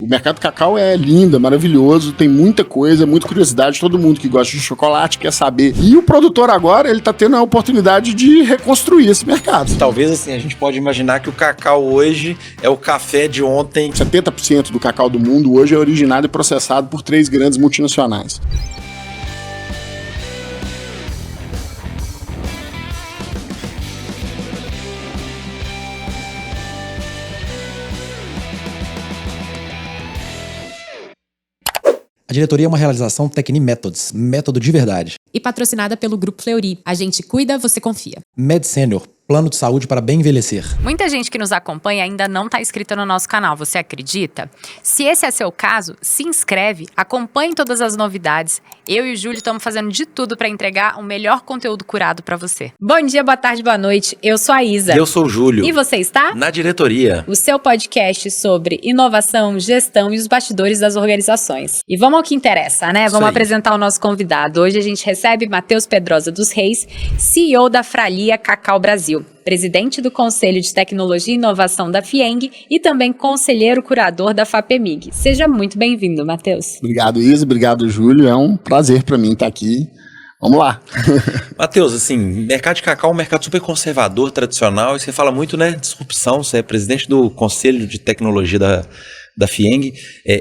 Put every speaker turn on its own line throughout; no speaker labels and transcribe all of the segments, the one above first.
O mercado do cacau é lindo, é maravilhoso, tem muita coisa, muita curiosidade, todo mundo que gosta de chocolate quer saber. E o produtor agora, ele tá tendo a oportunidade de reconstruir esse mercado.
Talvez assim, a gente pode imaginar que o cacau hoje é o café de ontem.
70% do cacau do mundo hoje é originado e processado por 3 grandes multinacionais.
A diretoria é uma realização Tecnimethods, método de verdade.
E patrocinada pelo Grupo Fleury. A gente cuida, você confia.
Med Senior, plano de saúde para bem envelhecer.
Muita gente que nos acompanha ainda não está inscrita no nosso canal, você acredita? Se esse é seu caso, se inscreve, acompanhe todas as novidades. Eu e o Júlio estamos fazendo de tudo para entregar o melhor conteúdo curado para você. Bom dia, boa tarde, boa noite. Eu sou a Isa.
E eu sou o Júlio.
E você está?
Na diretoria.
O seu podcast sobre inovação, gestão e os bastidores das organizações. E vamos ao que interessa, né? Vamos apresentar o nosso convidado. Hoje a gente recebe Matheus Pedrosa dos Reis, CEO da Fralia Cacau Brasil, presidente do Conselho de Tecnologia e Inovação da FIENG e também conselheiro curador da FAPEMIG. Seja muito bem-vindo, Matheus.
Obrigado, Isa. Obrigado, Júlio. É um prazer para mim estar aqui. Vamos lá.
Matheus, assim, mercado de cacau é um mercado super conservador, tradicional, e você fala muito, né, disrupção, você é presidente do Conselho de Tecnologia da FIENG.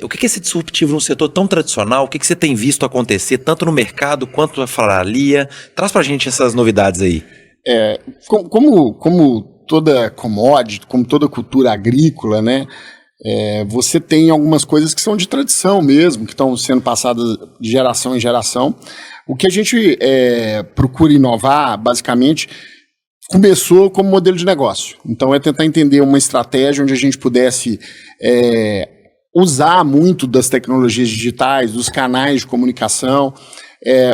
O que é esse disruptivo num setor tão tradicional? O que você tem visto acontecer, tanto no mercado quanto na Fralia? Traz pra gente essas novidades aí.
Como toda commodity, como toda cultura agrícola, né? Você tem algumas coisas que são de tradição mesmo, que estão sendo passadas de geração em geração. O que a gente procura inovar, basicamente, começou como modelo de negócio. Então, é tentar entender uma estratégia onde a gente pudesse usar muito das tecnologias digitais, dos canais de comunicação.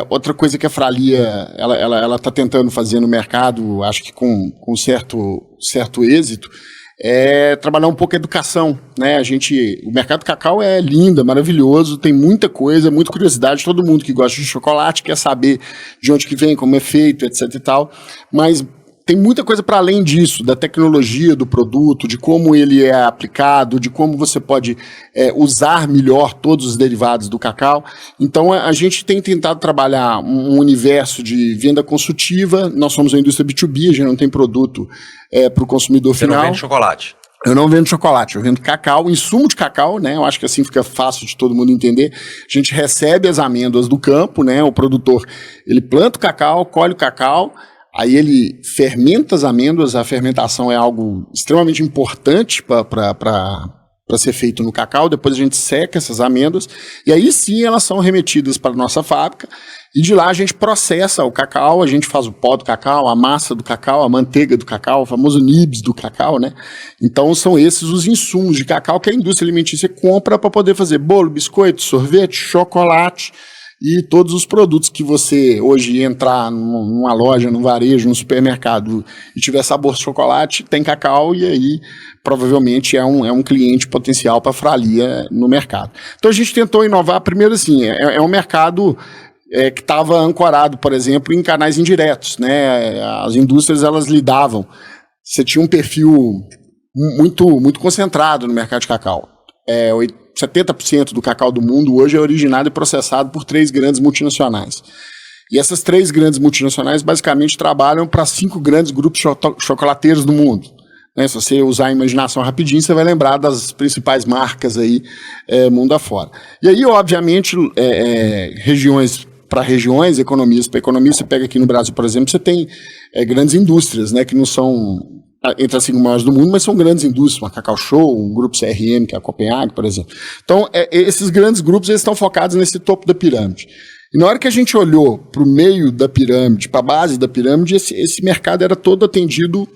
Outra coisa que a Fralia ela está tentando fazer no mercado, acho que com certo êxito, é trabalhar um pouco a educação, né? O mercado do cacau é lindo, é maravilhoso, tem muita coisa, muita curiosidade, todo mundo que gosta de chocolate quer saber de onde que vem, como é feito, etc e tal, mas tem muita coisa para além disso, da tecnologia do produto, de como ele é aplicado, de como você pode usar melhor todos os derivados do cacau. Então, a gente tem tentado trabalhar um universo de venda consultiva. Nós somos uma indústria B2B, a gente não tem produto para o consumidor final.
Você não vende chocolate?
Eu não vendo chocolate, eu vendo cacau, insumo de cacau, né? Eu acho que assim fica fácil de todo mundo entender. A gente recebe as amêndoas do campo, né? O produtor, ele planta o cacau, colhe o cacau, aí ele fermenta as amêndoas. A fermentação é algo extremamente importante para ser feito no cacau. Depois a gente seca essas amêndoas e aí sim elas são remetidas para a nossa fábrica e de lá a gente processa o cacau, a gente faz o pó do cacau, a massa do cacau, a manteiga do cacau, o famoso nibs do cacau, né? Então são esses os insumos de cacau que a indústria alimentícia compra para poder fazer bolo, biscoito, sorvete, chocolate e todos os produtos que você hoje entrar numa loja, num varejo, num supermercado e tiver sabor de chocolate, tem cacau e aí provavelmente é um cliente potencial para a Fralia no mercado. Então a gente tentou inovar, primeiro assim, é um mercado que estava ancorado, por exemplo, em canais indiretos, né? As indústrias elas lidavam, você tinha um perfil muito concentrado no mercado de cacau. 70% do cacau do mundo hoje é originado e processado por 3 grandes multinacionais. E essas 3 grandes multinacionais basicamente trabalham para 5 grandes grupos chocolateiros do mundo. Né? Se você usar a imaginação rapidinho, você vai lembrar das principais marcas aí mundo afora. E aí, obviamente, regiões para regiões, economias para economias. Você pega aqui no Brasil, por exemplo, você tem grandes indústrias, né, que não são entre as 5 maiores do mundo, mas são grandes indústrias, uma Cacau Show, um grupo CRM, que é a Copenhague, por exemplo. Então, esses grandes grupos eles estão focados nesse topo da pirâmide. E na hora que a gente olhou para o meio da pirâmide, para a base da pirâmide, esse mercado era todo atendido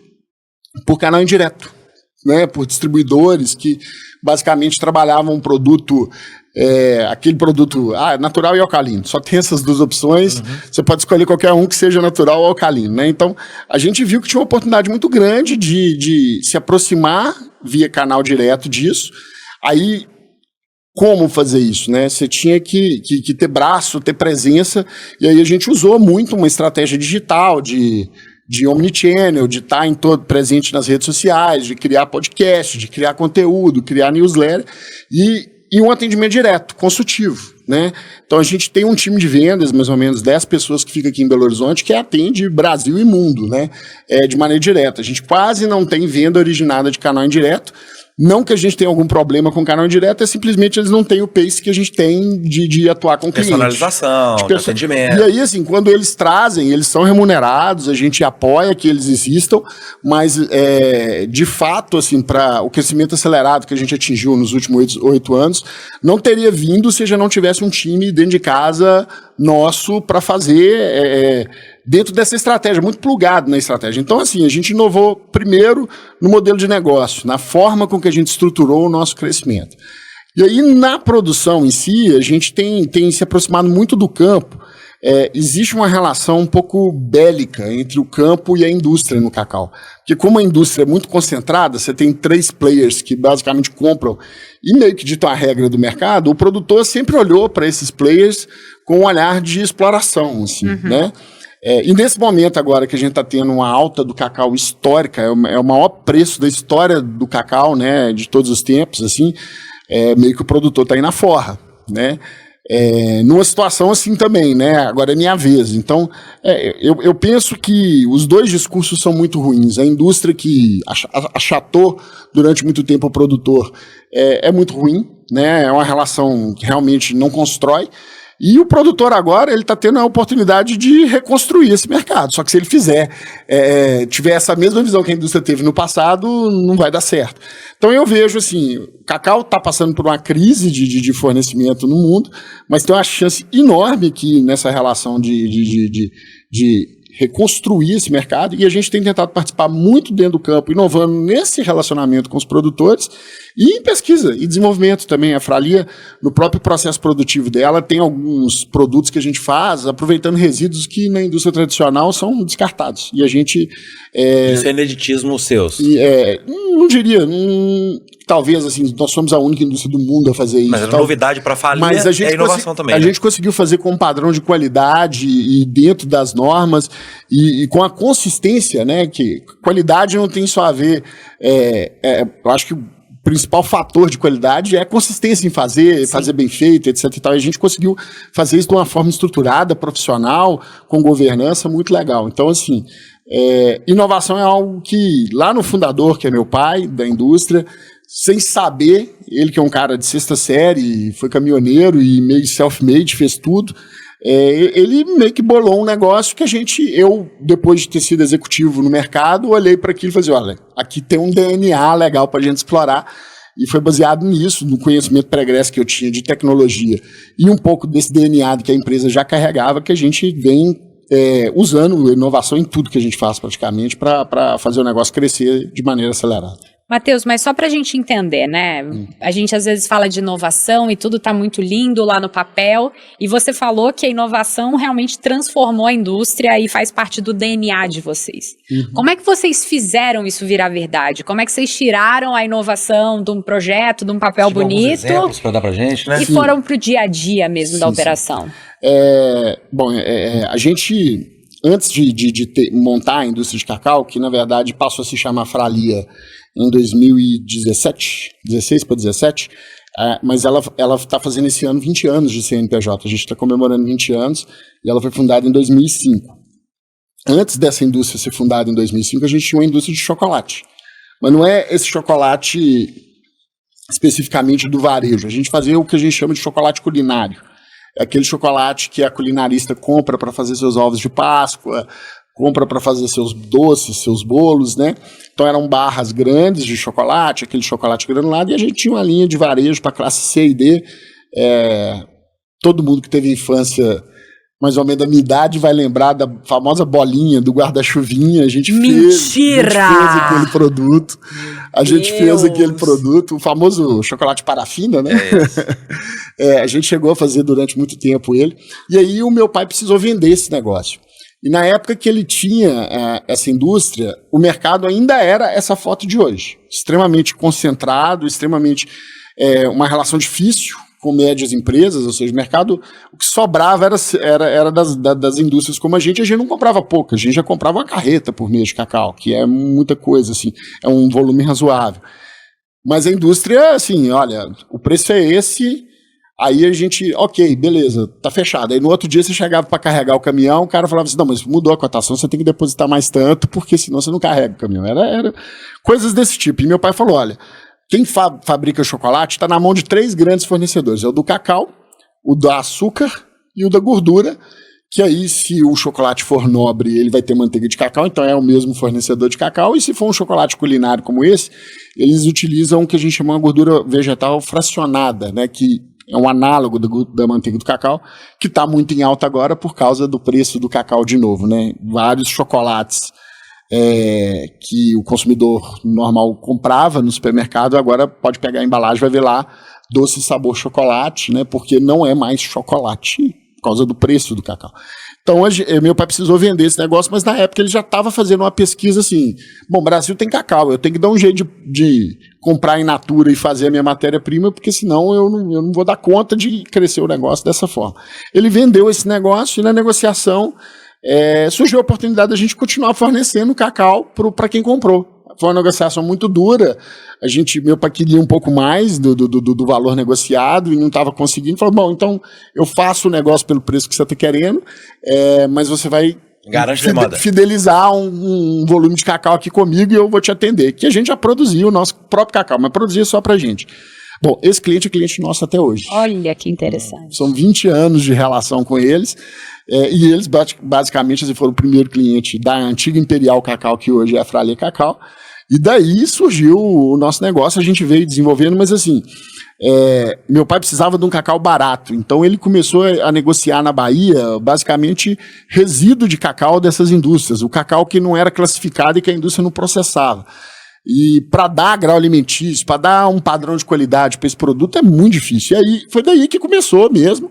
por canal indireto, né, por distribuidores que basicamente trabalhavam um produto, aquele produto natural e alcalino. Só tem essas 2 opções, você pode escolher qualquer um que seja natural ou alcalino. Né? Então, a gente viu que tinha uma oportunidade muito grande de se aproximar via canal direto disso. Aí, como fazer isso? Né? Você tinha que ter braço, ter presença, e aí a gente usou muito uma estratégia digital de omnichannel, de estar presente nas redes sociais, de criar podcast, de criar conteúdo, criar newsletter. E e um atendimento direto, consultivo, né? Então a gente tem um time de vendas, mais ou menos 10 pessoas que fica aqui em Belo Horizonte, que atende Brasil e mundo, né? De maneira direta. A gente quase não tem venda originada de canal indireto. Não que a gente tenha algum problema com o canal indireto, é simplesmente eles não têm o pace que a gente tem de atuar com o cliente.
Personalização, atendimento.
E aí, assim, quando eles trazem, eles são remunerados, a gente apoia que eles existam, mas, de fato, assim, para o crescimento acelerado que a gente atingiu nos últimos 8 anos, não teria vindo se já não tivesse um time dentro de casa nosso para fazer dentro dessa estratégia, muito plugado na estratégia. Então, assim, a gente inovou primeiro no modelo de negócio, na forma com que a gente estruturou o nosso crescimento. E aí, na produção em si, a gente tem se aproximado muito do campo. Existe uma relação um pouco bélica entre o campo e a indústria no cacau. Porque como a indústria é muito concentrada, você tem 3 players que basicamente compram e meio que ditam a regra do mercado, o produtor sempre olhou para esses players com um olhar de exploração, assim, né? E nesse momento agora que a gente está tendo uma alta do cacau histórica, é o maior preço da história do cacau, né, de todos os tempos, assim, meio que o produtor está aí na forra, né? Numa situação assim também, né? Agora é minha vez. Então, eu penso que os dois discursos são muito ruins. A indústria que achatou durante muito tempo o produtor é muito ruim, né? É uma relação que realmente não constrói. E o produtor agora, ele está tendo a oportunidade de reconstruir esse mercado. Só que se ele tiver essa mesma visão que a indústria teve no passado, não vai dar certo. Então eu vejo assim, o cacau está passando por uma crise de fornecimento no mundo, mas tem uma chance enorme aqui nessa relação de reconstruir esse mercado, e a gente tem tentado participar muito dentro do campo, inovando nesse relacionamento com os produtores, e em pesquisa e desenvolvimento também. A Fralia, no próprio processo produtivo dela, tem alguns produtos que a gente faz, aproveitando resíduos que na indústria tradicional são descartados. E a gente...
Isso é ineditismo seus?
Não diria... Talvez, assim, nós somos a única indústria do mundo a fazer isso.
Mas a novidade para a Fralia é inovação também.
A gente conseguiu fazer com um padrão de qualidade e dentro das normas e com a consistência, né? Que qualidade não tem só a ver... eu acho que o principal fator de qualidade é a consistência em fazer bem feito, etc. e tal. E a gente conseguiu fazer isso de uma forma estruturada, profissional, com governança, muito legal. Então, assim... inovação é algo que, lá no fundador, que é meu pai, da indústria, sem saber, ele que é um cara de 6ª série, foi caminhoneiro e meio self-made, fez tudo, ele meio que bolou um negócio que eu, depois de ter sido executivo no mercado, olhei para aquilo e falei, olha, aqui tem um DNA legal para a gente explorar, e foi baseado nisso, no conhecimento pregresso que eu tinha de tecnologia, e um pouco desse DNA que a empresa já carregava, que a gente vem usando inovação em tudo que a gente faz praticamente para fazer o negócio crescer de maneira acelerada.
Matheus, mas só para a gente entender, né? A gente às vezes fala de inovação e tudo está muito lindo lá no papel, e você falou que a inovação realmente transformou a indústria e faz parte do DNA de vocês. Como é que vocês fizeram isso virar verdade? Como é que vocês tiraram a inovação de um projeto, de um papel bonito,
exemplos para dar pra gente, né?
E foram para o dia a dia mesmo da operação?
A gente, antes de montar a indústria de cacau, que na verdade passou a se chamar Fralia em 2017, 16 para 17, mas ela está fazendo esse ano 20 anos de CNPJ. A gente está comemorando 20 anos e ela foi fundada em 2005. Antes dessa indústria ser fundada em 2005, a gente tinha uma indústria de chocolate. Mas não é esse chocolate especificamente do varejo. A gente fazia o que a gente chama de chocolate culinário. É aquele chocolate que a culinarista compra para fazer seus ovos de Páscoa, compra para fazer seus doces, seus bolos, né? Então eram barras grandes de chocolate, aquele chocolate granulado, e a gente tinha uma linha de varejo para classe C e D. Todo mundo que teve infância mais ou menos da minha idade vai lembrar da famosa bolinha do guarda-chuvinha. A gente fez aquele produto. A gente fez aquele produto, o famoso chocolate parafina, né? A gente chegou a fazer durante muito tempo ele. E aí o meu pai precisou vender esse negócio. E na época que ele tinha essa indústria, o mercado ainda era essa foto de hoje. Extremamente concentrado, extremamente uma relação difícil com médias empresas, ou seja, o mercado, o que sobrava era das indústrias como a gente não comprava pouco, a gente já comprava uma carreta por mês de cacau, que é muita coisa, assim, é um volume razoável. Mas a indústria, assim, olha, o preço é esse, aí a gente, ok, beleza, tá fechado. Aí no outro dia você chegava para carregar o caminhão, o cara falava assim, não, mas mudou a cotação, você tem que depositar mais tanto, porque senão você não carrega o caminhão. Era coisas desse tipo. E meu pai falou, olha, quem fabrica chocolate está na mão de 3 grandes fornecedores, é o do cacau, o do açúcar e o da gordura, que aí, se o chocolate for nobre, ele vai ter manteiga de cacau, então é o mesmo fornecedor de cacau, e se for um chocolate culinário como esse, eles utilizam o que a gente chama de gordura vegetal fracionada, né, que é um análogo da manteiga do cacau, que está muito em alta agora por causa do preço do cacau de novo, né, vários chocolates que o consumidor normal comprava no supermercado, agora pode pegar a embalagem, vai ver lá, doce sabor chocolate, né, porque não é mais chocolate, por causa do preço do cacau. Então, hoje, meu pai precisou vender esse negócio, mas na época ele já estava fazendo uma pesquisa assim, bom, Brasil tem cacau, eu tenho que dar um jeito de comprar in natura e fazer a minha matéria-prima, porque senão eu não vou dar conta de crescer o negócio dessa forma. Ele vendeu esse negócio e na negociação surgiu a oportunidade da gente continuar fornecendo cacau para quem comprou. Foi uma negociação muito dura. Meu pai queria um pouco mais do valor negociado e não estava conseguindo. Falou, bom, então eu faço o negócio pelo preço que você está querendo, mas você vai fidelizar um volume de cacau aqui comigo e eu vou te atender. Que a gente já produzia o nosso próprio cacau, mas produzia só para a gente. Bom, esse cliente é cliente nosso até hoje.
Olha que interessante.
São 20 anos de relação com eles. E eles basicamente foram o primeiro cliente da antiga Imperial Cacau, que hoje é a Fralha Cacau. E daí surgiu o nosso negócio, a gente veio desenvolvendo, mas assim, meu pai precisava de um cacau barato, então ele começou a negociar na Bahia, basicamente, resíduo de cacau dessas indústrias, o cacau que não era classificado e que a indústria não processava. E para dar grau alimentício, para dar um padrão de qualidade para esse produto é muito difícil. E aí foi daí que começou mesmo,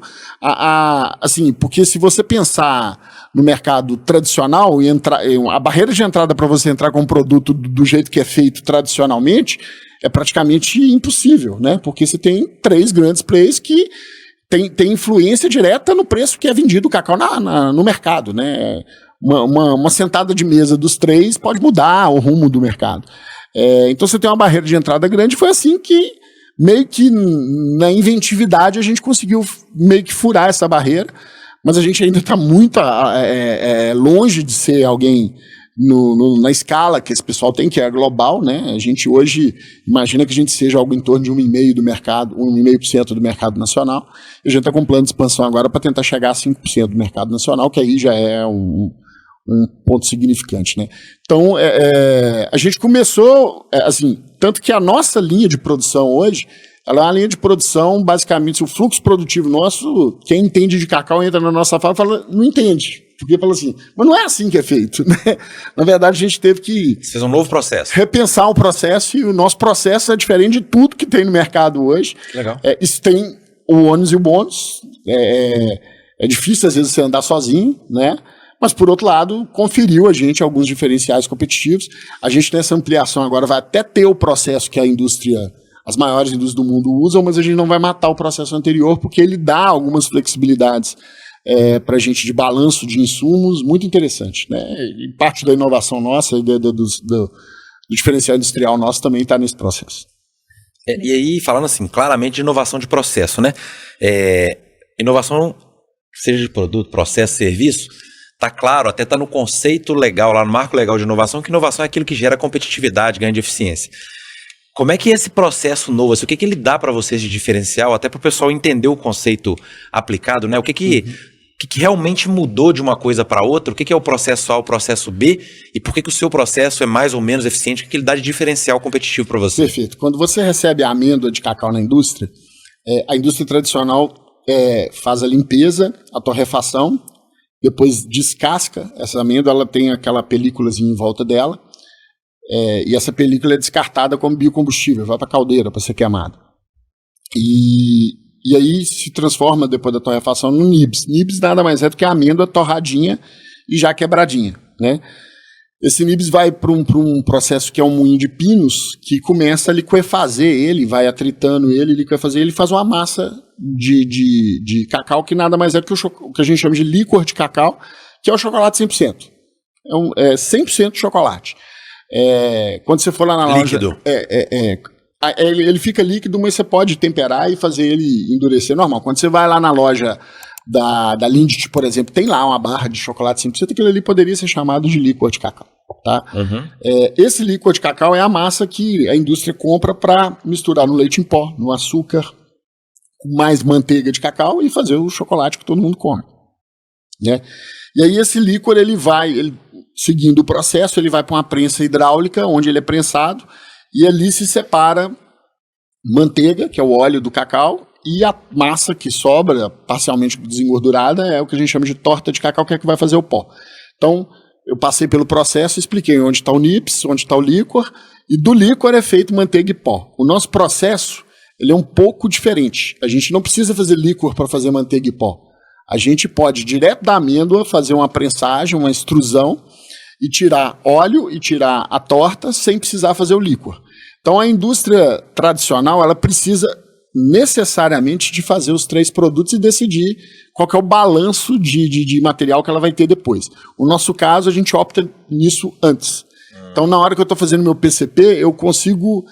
assim, porque se você pensar no mercado tradicional e a barreira de entrada para você entrar com um produto do jeito que é feito tradicionalmente é praticamente impossível, né? Porque você tem 3 grandes players que tem influência direta no preço que é vendido o cacau no mercado, né? Uma sentada de mesa dos 3 pode mudar o rumo do mercado. Então você tem uma barreira de entrada grande, foi assim que meio que na inventividade a gente conseguiu meio que furar essa barreira, mas a gente ainda está muito longe de ser alguém na escala que esse pessoal tem, que é global, né? A gente hoje imagina que a gente seja algo em torno de 1,5% do mercado, 1,5% do mercado nacional, e a gente está com um plano de expansão agora para tentar chegar a 5% do mercado nacional, que aí já é um ponto significante, né? Então, a gente começou, assim, tanto que a nossa linha de produção hoje, ela é uma linha de produção, basicamente, o fluxo produtivo nosso, quem entende de cacau entra na nossa fala e fala, não entende. Porque fala assim, mas não é assim que é feito, né? Na verdade, a gente teve que...
Fez um novo processo.
Repensar o processo, e o nosso processo é diferente de tudo que tem no mercado hoje.
Legal.
Isso tem o ônus e o bônus. É difícil, às vezes, você andar sozinho, né? Mas, por outro lado, conferiu a gente alguns diferenciais competitivos. A gente, nessa ampliação agora, vai até ter o processo que as maiores indústrias do mundo usam, mas a gente não vai matar o processo anterior, porque ele dá algumas flexibilidades para a gente de balanço de insumos muito interessante, né? E parte da inovação nossa e do diferencial industrial nosso também está nesse processo.
E aí, falando assim, claramente de inovação de processo, né? Inovação, seja de produto, processo, serviço, tá claro, até tá no conceito legal, lá no marco legal de inovação, que inovação é aquilo que gera competitividade, ganho de eficiência. Como é que é esse processo novo, assim, o que ele dá para vocês de diferencial, até para o pessoal entender o conceito aplicado, né? O que realmente mudou de uma coisa para outra, o que é o processo A, o processo B, e por que o seu processo é mais ou menos eficiente, o que ele dá de diferencial competitivo para você?
Perfeito. Quando você recebe a amêndoa de cacau na indústria, a indústria tradicional faz a limpeza, a torrefação, depois descasca essa amêndoa, ela tem aquela películazinha em volta dela, e essa película é descartada como biocombustível, vai para a caldeira para ser queimada. E aí se transforma, depois da torrefação, no nibs. Nibs nada mais é do que a amêndoa torradinha e já quebradinha, né? Esse nibs vai para um processo que é um moinho de pinos, que começa a liquefazer ele, vai atritando ele, liquefazer ele, faz uma massa de cacau, que nada mais é do que o que a gente chama de licor de cacau, que é o chocolate 100%. É 100% chocolate. Quando você for lá na loja...
Líquido.
Ele fica líquido, mas você pode temperar e fazer ele endurecer normal. Quando você vai lá na loja da Lindt, por exemplo, tem lá uma barra de chocolate 100%, aquilo ali poderia ser chamado de líquor de cacau. Tá? Esse líquor de cacau é a massa que a indústria compra para misturar no leite em pó, no açúcar, com mais manteiga de cacau e fazer o chocolate que todo mundo come. Né? E aí esse líquor, seguindo o processo, ele vai para uma prensa hidráulica, onde ele é prensado, e ali se separa manteiga, que é o óleo do cacau, e a massa que sobra, parcialmente desengordurada, é o que a gente chama de torta de cacau, que é a que vai fazer o pó. Então, eu passei pelo processo e expliquei onde está o nips, onde está o líquor, e do líquor é feito manteiga e pó. O nosso processo, ele é um pouco diferente. A gente não precisa fazer líquor para fazer manteiga e pó. A gente pode, direto da amêndoa, fazer uma prensagem, uma extrusão, e tirar óleo e tirar a torta sem precisar fazer o líquor. Então, a indústria tradicional, ela precisa necessariamente de fazer os 3 produtos e decidir qual que é o balanço de material que ela vai ter depois. No nosso caso, a gente opta nisso antes. Então, na hora que eu estou fazendo meu PCP, eu consigo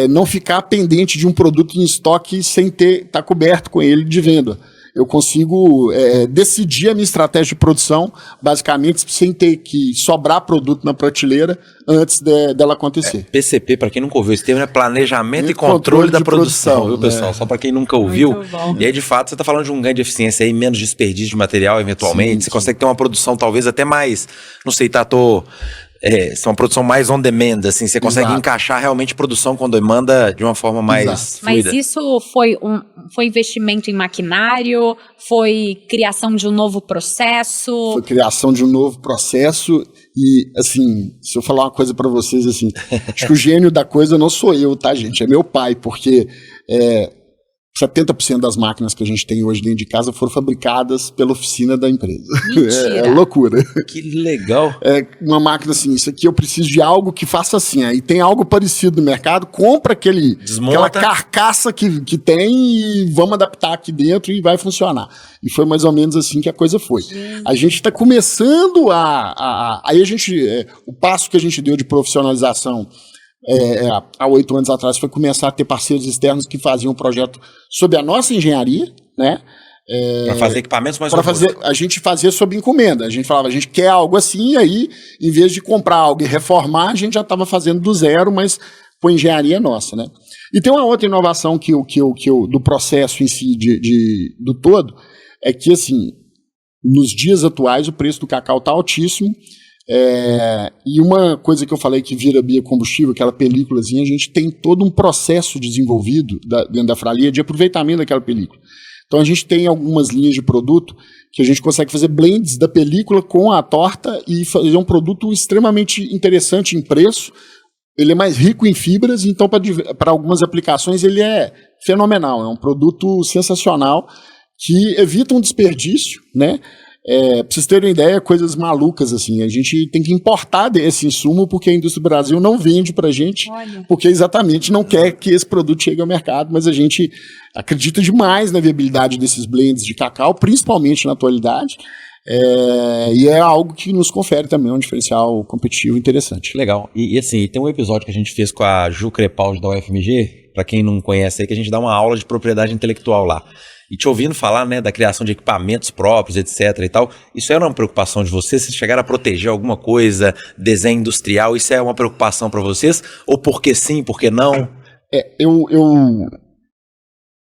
não ficar pendente de um produto em estoque sem estar coberto com ele de venda. Eu consigo decidir a minha estratégia de produção, basicamente, sem ter que sobrar produto na prateleira antes dela acontecer.
PCP, para quem nunca ouviu esse termo, é Planejamento e Controle da Produção, viu, pessoal? Só para quem nunca ouviu. E aí, de fato, você está falando de um ganho de eficiência aí, menos desperdício de material, eventualmente. Sim, você consegue ter uma produção talvez até mais, não sei, é uma produção mais on demand, assim, você consegue encaixar realmente produção com demanda de uma forma mais fluida.
Mas isso foi investimento em maquinário, foi criação de um novo processo?
Foi criação de um novo processo e, assim, se eu falar uma coisa para vocês, assim, acho que o gênio da coisa não sou eu, tá, gente? É meu pai, porque 70% das máquinas que a gente tem hoje dentro de casa foram fabricadas pela oficina da empresa. É loucura.
Que legal.
É uma máquina assim, isso aqui eu preciso de algo que faça assim. Aí tem algo parecido no mercado, compra aquela carcaça que tem e vamos adaptar aqui dentro e vai funcionar. E foi mais ou menos assim que a coisa foi. A gente está começando aí a gente, o passo que a gente deu de profissionalização há 8 anos atrás foi começar a ter parceiros externos que faziam um projeto sob a nossa engenharia, né?
Para fazer equipamentos mais
robustos. A gente fazia sob encomenda. A gente falava, a gente quer algo assim, e aí, em vez de comprar algo e reformar, a gente já estava fazendo do zero, mas com engenharia nossa, né? E tem uma outra inovação do processo em si, do todo, é que, assim, nos dias atuais o preço do cacau está altíssimo. E uma coisa que eu falei que vira biocombustível, aquela películazinha, a gente tem todo um processo desenvolvido dentro da Fralia de aproveitamento daquela película. Então a gente tem algumas linhas de produto que a gente consegue fazer blends da película com a torta e fazer um produto extremamente interessante em preço. Ele é mais rico em fibras, então para algumas aplicações ele é fenomenal. É um produto sensacional que evita um desperdício, né? Pra vocês terem uma ideia, coisas malucas assim, a gente tem que importar esse insumo porque a indústria do Brasil não vende pra gente, porque exatamente não quer que esse produto chegue ao mercado, mas a gente acredita demais na viabilidade desses blends de cacau, principalmente na atualidade, e é algo que nos confere também um diferencial competitivo interessante.
Legal, e assim, tem um episódio que a gente fez com a Ju Crepaldi da UFMG, pra quem não conhece aí, que a gente dá uma aula de propriedade intelectual lá. E te ouvindo falar, né, da criação de equipamentos próprios, etc. e tal, isso era uma preocupação de vocês? Vocês chegaram a proteger alguma coisa, desenho industrial, isso é uma preocupação para vocês? Ou por que sim, por que não?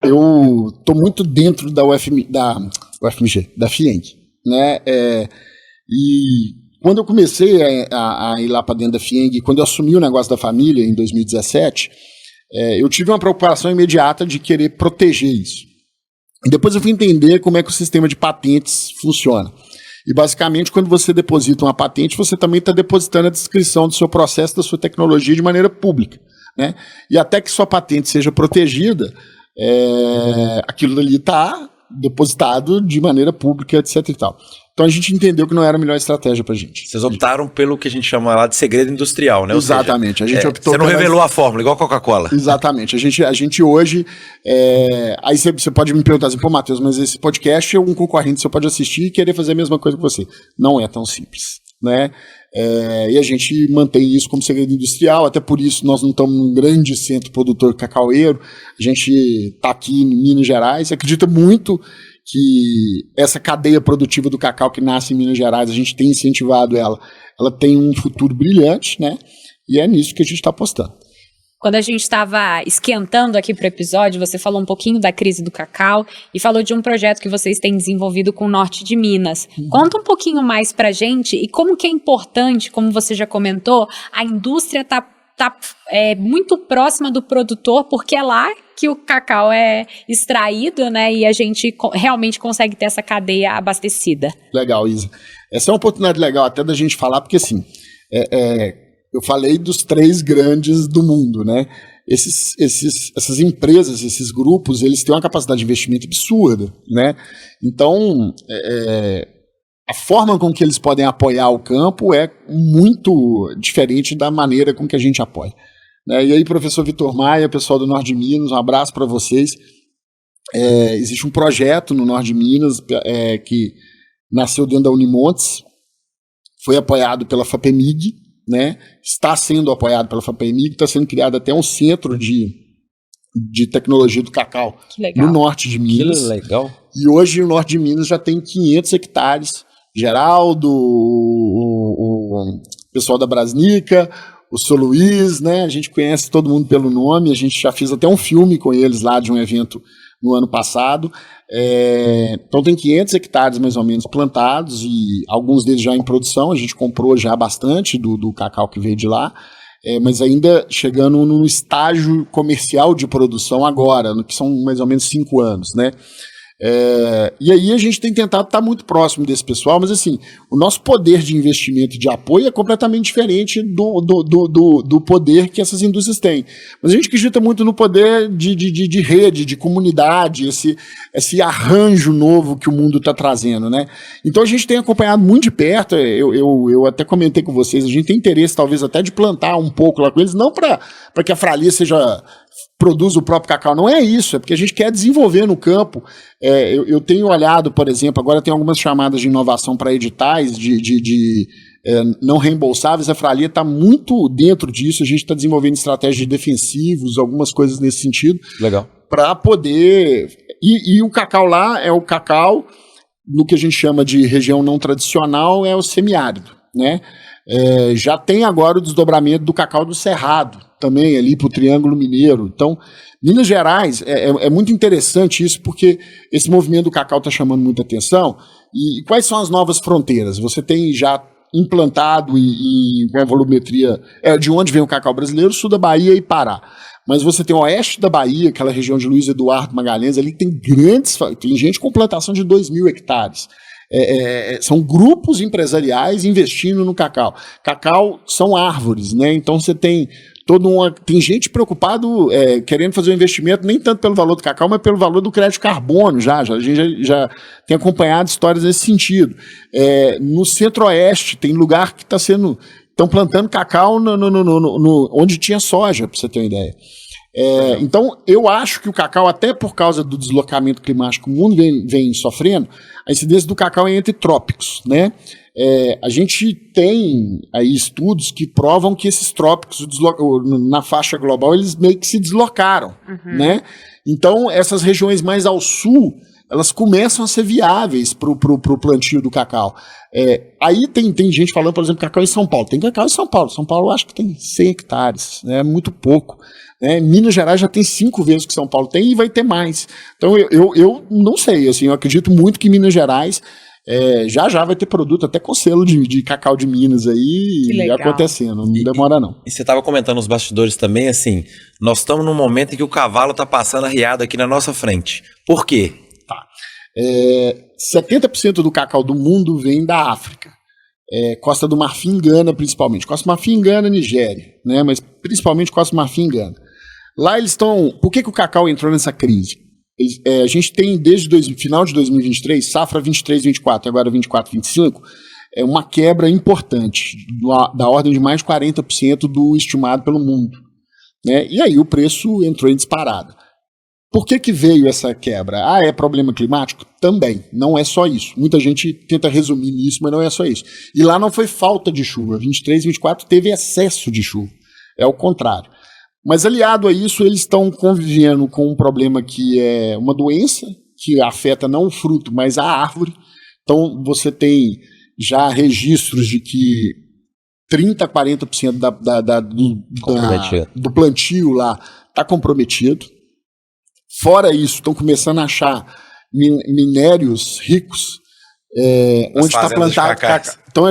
Eu tô muito dentro da UFMG, da FIENG, né? E quando eu comecei a ir lá para dentro da FIENG, quando eu assumi o negócio da família em 2017, eu tive uma preocupação imediata de querer proteger isso. E depois eu fui entender como é que o sistema de patentes funciona. E basicamente, quando você deposita uma patente, você também está depositando a descrição do seu processo, da sua tecnologia de maneira pública, né? E até que sua patente seja protegida, aquilo ali está depositado de maneira pública, etc. e tal. Então a gente entendeu que não era a melhor estratégia para a gente.
Vocês optaram pelo que a gente chama lá de segredo industrial, né?
Exatamente.
Ou seja, a gente optou. Você não revelou a fórmula, igual a Coca-Cola.
Exatamente. A gente hoje. Aí você pode me perguntar assim, pô, Matheus, mas esse podcast é um concorrente, você pode assistir e querer fazer a mesma coisa que você. Não é tão simples, né? E a gente mantém isso como segredo industrial, até por isso nós não estamos num grande centro produtor cacaueiro, a gente está aqui em Minas Gerais, acredita muito que essa cadeia produtiva do cacau que nasce em Minas Gerais, a gente tem incentivado ela tem um futuro brilhante, né? E é nisso que a gente está apostando.
Quando a gente estava esquentando aqui para o episódio, você falou um pouquinho da crise do cacau e falou de um projeto que vocês têm desenvolvido com o norte de Minas. Conta um pouquinho mais para a gente e como que é importante, como você já comentou, a indústria tá muito próxima do produtor, porque é lá que o cacau é extraído, né? E a gente realmente consegue ter essa cadeia abastecida.
Legal, Isa. Essa é uma oportunidade legal até da gente falar, porque assim, eu falei dos 3 grandes do mundo, né? Essas empresas, esses grupos, eles têm uma capacidade de investimento absurda, né? Então, a forma com que eles podem apoiar o campo é muito diferente da maneira com que a gente apoia, né? E aí, professor Vitor Maia, pessoal do Norte de Minas, um abraço para vocês. Existe um projeto no Norte de Minas que nasceu dentro da Unimontes, foi apoiado pela FAPEMIG, né? Está sendo apoiado pela FAPEMIG, está sendo criado até um centro de tecnologia do cacau no norte de Minas.
Que legal.
E hoje o norte de Minas já tem 500 hectares. Geraldo, o pessoal da Brasnica, o Sr. Luiz, né? A gente conhece todo mundo pelo nome, a gente já fez até um filme com eles lá de um evento no ano passado. Então tem 500 hectares mais ou menos plantados e alguns deles já em produção, a gente comprou já bastante do cacau que veio de lá, mas ainda chegando no estágio comercial de produção agora, no que são mais ou menos 5 anos, né? E aí a gente tem tentado estar muito próximo desse pessoal, mas assim, o nosso poder de investimento e de apoio é completamente diferente do poder que essas indústrias têm. Mas a gente acredita muito no poder de rede, de comunidade, esse arranjo novo que o mundo está trazendo, né? Então a gente tem acompanhado muito de perto, eu até comentei com vocês, a gente tem interesse talvez até de plantar um pouco lá com eles, não para que a Fralia produz o próprio cacau, não é isso, é porque a gente quer desenvolver no campo. Eu tenho olhado, por exemplo, agora tem algumas chamadas de inovação para editais não reembolsáveis, a Fralia está muito dentro disso, a gente está desenvolvendo estratégias de defensivos, algumas coisas nesse sentido.
Legal.
Para poder... E o cacau lá é o cacau, no que a gente chama de região não tradicional, é o semiárido, né? Já tem agora o desdobramento do cacau do Cerrado, também ali para o Triângulo Mineiro. Então, Minas Gerais, é muito interessante isso, porque esse movimento do cacau está chamando muita atenção. E quais são as novas fronteiras? Você tem já implantado e com a volumetria de onde vem o cacau brasileiro, sul da Bahia e Pará. Mas você tem o oeste da Bahia, aquela região de Luiz Eduardo Magalhães, ali que tem gente com plantação de 2.000 hectares. São grupos empresariais investindo no cacau. Cacau são árvores, né? Então você tem tem gente preocupado querendo fazer um investimento nem tanto pelo valor do cacau, mas pelo valor do crédito carbono. A gente já tem acompanhado histórias nesse sentido. No centro-oeste tem lugar que estão plantando cacau onde tinha soja, para você ter uma ideia. Então, eu acho que o cacau, até por causa do deslocamento climático que o mundo vem sofrendo, a incidência do cacau é entre trópicos, né? A gente tem aí estudos que provam que esses trópicos, na faixa global, eles meio que se deslocaram, né? Então, essas regiões mais ao sul, elas começam a ser viáveis para o plantio do cacau. Aí tem gente falando, por exemplo, cacau em São Paulo. Tem cacau em São Paulo. São Paulo eu acho que tem 100 hectares, né? Muito pouco. Minas Gerais já tem 5 vezes que São Paulo tem e vai ter mais. Então eu não sei, assim, eu acredito muito que Minas Gerais já vai ter produto até com selo de cacau de Minas aí acontecendo, não demora não.
E você estava comentando nos bastidores também, assim, nós estamos num momento em que o cavalo está passando arriado aqui na nossa frente. Por quê?
70% do cacau do mundo vem da África. Costa do Marfim, Gana principalmente. Costa do Marfim, Gana, Nigéria, né? Mas principalmente Costa do Marfim, Gana. Lá eles estão... Por que o cacau entrou nessa crise? A gente tem desde final de 2023, safra 23-24 e agora 24-25, uma quebra importante, da ordem de mais de 40% do estimado pelo mundo, né? E aí o preço entrou em disparada. Por que veio essa quebra? É problema climático? Também, não é só isso. Muita gente tenta resumir nisso, mas não é só isso. E lá não foi falta de chuva. 23, 24 teve excesso de chuva. É o contrário. Mas aliado a isso, eles estão convivendo com um problema que é uma doença que afeta não o fruto, mas a árvore. Então você tem já registros de que 30%, 40% do plantio lá está comprometido. Fora isso, estão começando a achar minérios ricos onde está plantado cacau. Então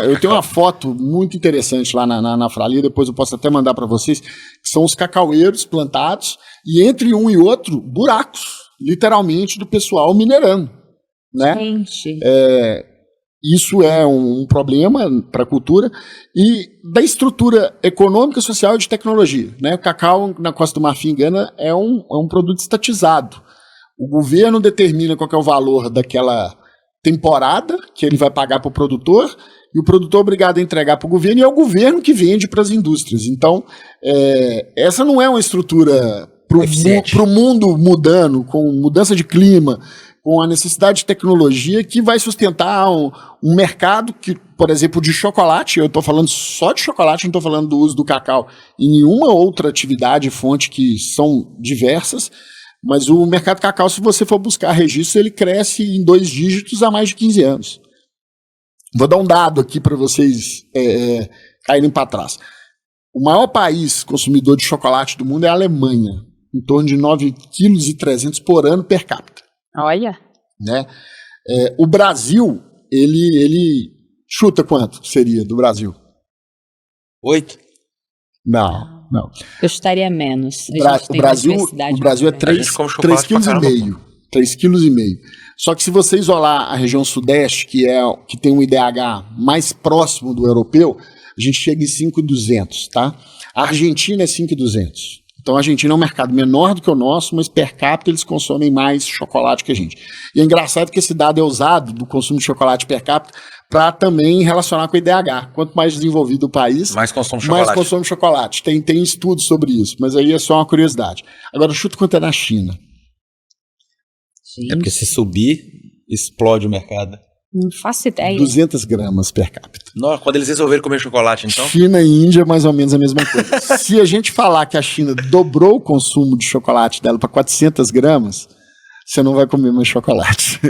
eu tenho uma foto muito interessante lá na Fralia, depois eu posso até mandar para vocês, que são os cacaueiros plantados e entre um e outro, buracos, literalmente, do pessoal minerando. Né?
Gente.
Isso é um problema para a cultura e da estrutura econômica, social e de tecnologia. Né? O cacau na Costa do Marfim, em Gana, é um produto estatizado. O governo determina qual que é o valor daquela temporada que ele vai pagar para o produtor e o produtor é obrigado a entregar para o governo e é o governo que vende para as indústrias. Então, essa não é uma estrutura para o mundo mudando, com mudança de clima, com a necessidade de tecnologia que vai sustentar um mercado que, por exemplo, de chocolate, eu estou falando só de chocolate, não estou falando do uso do cacau em nenhuma outra atividade, fonte que são diversas, mas o mercado cacau, se você for buscar registros, ele cresce em 2 dígitos há mais de 15 anos. Vou dar um dado aqui para vocês caírem para trás. O maior país consumidor de chocolate do mundo é a Alemanha, em torno de 9,3 kg por ano per capita.
Olha.
Né? O Brasil, ele chuta quanto seria do Brasil?
8?
Não.
Eu chutaria menos.
O Brasil é 3,5 kg. 3,5 kg. Só que se você isolar a região sudeste, que tem um IDH mais próximo do europeu, a gente chega em 5,200, tá? A Argentina é 5,200. Então a Argentina é um mercado menor do que o nosso, mas per capita eles consomem mais chocolate que a gente. E é engraçado que esse dado é usado do consumo de chocolate per capita para também relacionar com o IDH. Quanto mais desenvolvido o país,
mais consome
chocolate. Tem estudos sobre isso, mas aí é só uma curiosidade. Agora, chuta quanto é na China.
Gente.
É porque se subir, explode o mercado.
Não faço ideia.
200 gramas per capita.
Não, quando eles resolveram comer chocolate, então?
China e Índia é mais ou menos a mesma coisa. Se a gente falar que a China dobrou o consumo de chocolate dela para 400 gramas, você não vai comer mais chocolate.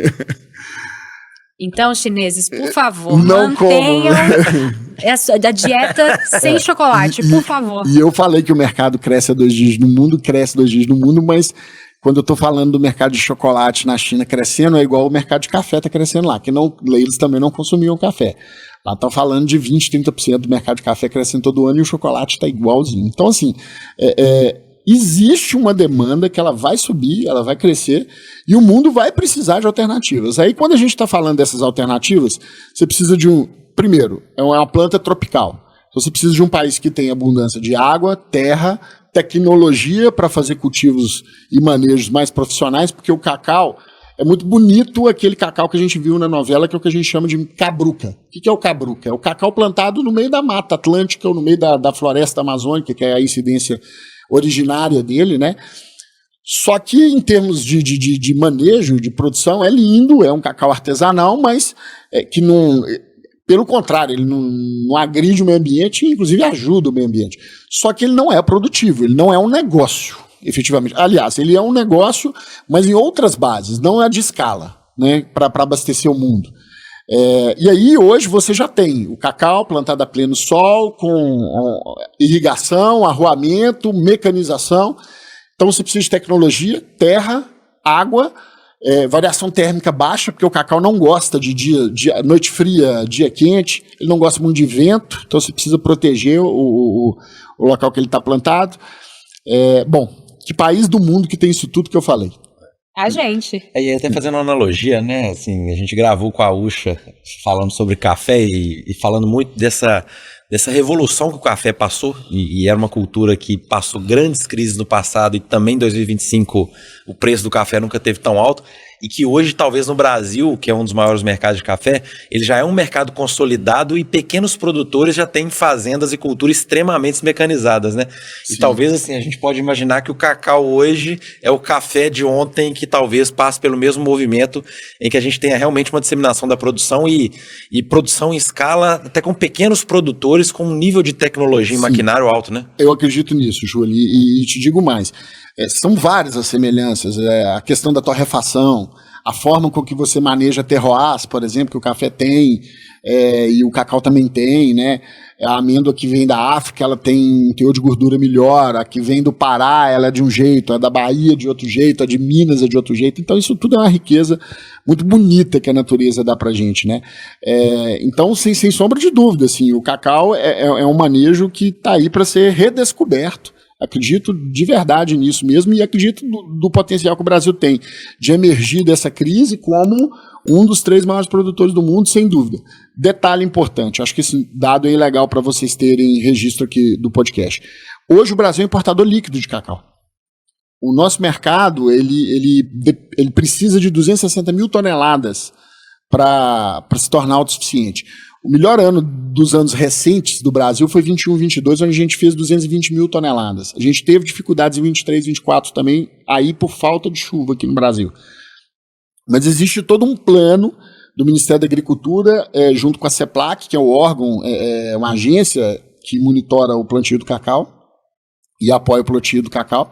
Então, chineses, por favor,
não
mantenham a dieta sem chocolate, por favor.
E eu falei que o mercado cresce a 2 dígitos no mundo, mas quando eu estou falando do mercado de chocolate na China crescendo, é igual o mercado de café está crescendo lá, que eles também não consumiam café. Lá estão falando de 20%, 30% do mercado de café crescendo todo ano e o chocolate está igualzinho. Então, assim, existe uma demanda que ela vai subir, ela vai crescer e o mundo vai precisar de alternativas. Aí, quando a gente está falando dessas alternativas, você precisa primeiro, é uma planta tropical. Então, você precisa de um país que tenha abundância de água, terra, tecnologia para fazer cultivos e manejos mais profissionais, porque o cacau é muito bonito, aquele cacau que a gente viu na novela, que é o que a gente chama de cabruca. O que é o cabruca? É o cacau plantado no meio da Mata Atlântica, ou no meio da floresta amazônica, que é a incidência originária dele, né? Só que em termos de manejo, de produção, é lindo, é um cacau artesanal, mas que não... Pelo contrário, ele não agride o meio ambiente, inclusive ajuda o meio ambiente. Só que ele não é produtivo, ele não é um negócio, efetivamente. Aliás, ele é um negócio, mas em outras bases, não é de escala, né, para abastecer o mundo. E aí, hoje, você já tem o cacau plantado a pleno sol, com irrigação, arruamento, mecanização. Então, você precisa de tecnologia, terra, água, variação térmica baixa, porque o cacau não gosta de noite fria, dia quente, ele não gosta muito de vento, então você precisa proteger o local que ele está plantado. Bom, que país do mundo que tem isso tudo que eu falei?
A gente.
E até fazendo uma analogia, né, assim, a gente gravou com a Ucha falando sobre café e falando muito dessa revolução que o café passou, e era uma cultura que passou grandes crises no passado, e também em 2025 o preço do café nunca teve tão alto, e que hoje, talvez no Brasil, que é um dos maiores mercados de café, ele já é um mercado consolidado e pequenos produtores já têm fazendas e culturas extremamente mecanizadas, né?
Sim.
E talvez assim, a gente pode imaginar que o cacau hoje é o café de ontem que talvez passe pelo mesmo movimento em que a gente tenha realmente uma disseminação da produção e produção em escala, até com pequenos produtores com um nível de tecnologia e maquinário alto, né?
Eu acredito nisso, Júlio, e te digo mais. São várias as semelhanças. A questão da torrefação, a forma com que você maneja terroirs, por exemplo, que o café tem, e o cacau também tem, né? A amêndoa que vem da África, ela tem um teor de gordura melhor, a que vem do Pará, ela é de um jeito, a da Bahia de outro jeito, a de Minas é de outro jeito. Então isso tudo é uma riqueza muito bonita que a natureza dá pra gente, né? Então, sem sombra de dúvida, assim, o cacau é um manejo que está aí para ser redescoberto. Acredito de verdade nisso mesmo e acredito do potencial que o Brasil tem de emergir dessa crise como um dos 3 maiores produtores do mundo, sem dúvida. Detalhe importante, acho que esse dado é legal para vocês terem registro aqui do podcast. Hoje o Brasil é importador líquido de cacau. O nosso mercado ele precisa de 260 mil toneladas para se tornar autossuficiente. O melhor ano dos anos recentes do Brasil foi 21, 22, onde a gente fez 220 mil toneladas. A gente teve dificuldades em 23, 24 também, aí por falta de chuva aqui no Brasil. Mas existe todo um plano do Ministério da Agricultura, junto com a CEPLAC, que é o órgão, uma agência que monitora o plantio do cacau e apoia o plantio do cacau,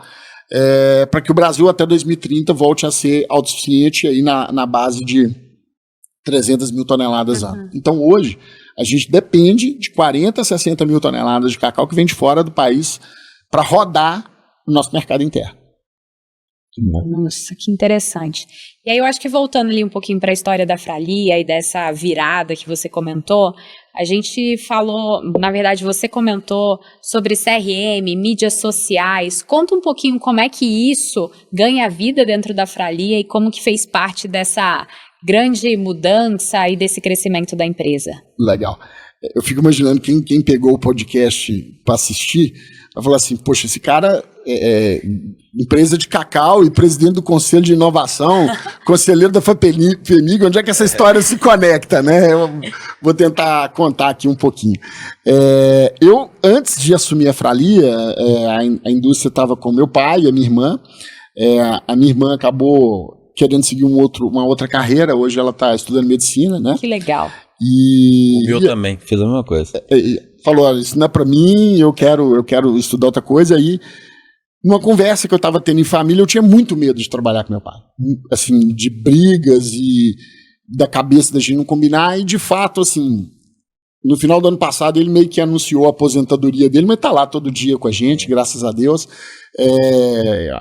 para que o Brasil até 2030 volte a ser autossuficiente aí na base de 300 mil toneladas ano. Então, hoje, a gente depende de 40 a 60 mil toneladas de cacau que vem de fora do país para rodar o nosso mercado interno.
Nossa, que interessante. E aí eu acho que voltando ali um pouquinho para a história da Fralia e dessa virada que você comentou, a gente falou, na verdade você comentou sobre CRM, mídias sociais. Conta um pouquinho como é que isso ganha vida dentro da Fralia e como que fez parte dessa grande mudança e desse crescimento da empresa.
Legal. Eu fico imaginando quem pegou o podcast para assistir, vai falar assim, poxa, esse cara é empresa de cacau e presidente do Conselho de Inovação, conselheiro da FAPEMIG, onde é que essa história se conecta, né? Eu vou tentar contar aqui um pouquinho. Eu, antes de assumir a Fralia, a indústria estava com meu pai e a minha irmã. A minha irmã acabou querendo seguir uma outra carreira, hoje ela está estudando medicina, né?
Que legal.
O meu também, fez a mesma coisa.
Falou, olha, isso não é para mim, eu quero estudar outra coisa. Aí, numa conversa que eu estava tendo em família, eu tinha muito medo de trabalhar com meu pai. Assim, de brigas e da cabeça da gente não combinar. E, de fato, assim, no final do ano passado, ele meio que anunciou a aposentadoria dele, mas está lá todo dia com a gente, graças a Deus.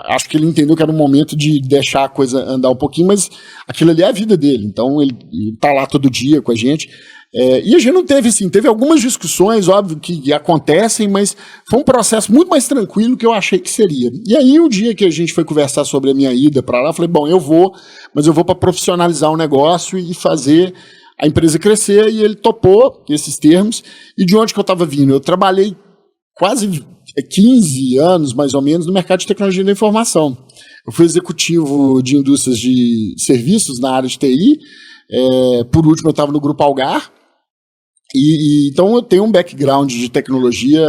Acho que ele entendeu que era um momento de deixar a coisa andar um pouquinho, mas aquilo ali é a vida dele, então ele está lá todo dia com a gente. E a gente não teve, assim, teve algumas discussões, óbvio, que acontecem, mas foi um processo muito mais tranquilo do que eu achei que seria. E aí, o dia que a gente foi conversar sobre a minha ida para lá, eu falei, bom, eu vou, mas eu vou para profissionalizar o negócio e fazer a empresa crescer, e ele topou esses termos. E de onde que eu estava vindo? Eu trabalhei quase 15 anos, mais ou menos, no mercado de tecnologia da informação. Eu fui executivo de indústrias de serviços na área de TI. Por último, eu estava no Grupo Algar. Então, eu tenho um background de tecnologia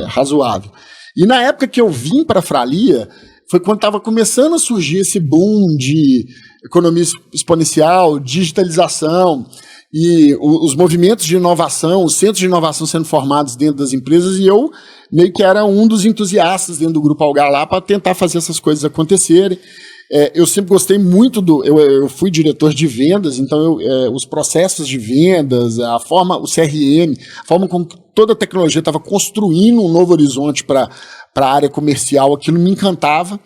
razoável. E na época que eu vim para a Fralia, foi quando estava começando a surgir esse boom de economia exponencial, digitalização e os movimentos de inovação, os centros de inovação sendo formados dentro das empresas, e eu meio que era um dos entusiastas dentro do Grupo Algar lá para tentar fazer essas coisas acontecerem. Eu sempre gostei muito eu fui diretor de vendas, então os processos de vendas, o CRM, a forma como toda a tecnologia estava construindo um novo horizonte para a área comercial, aquilo me encantava.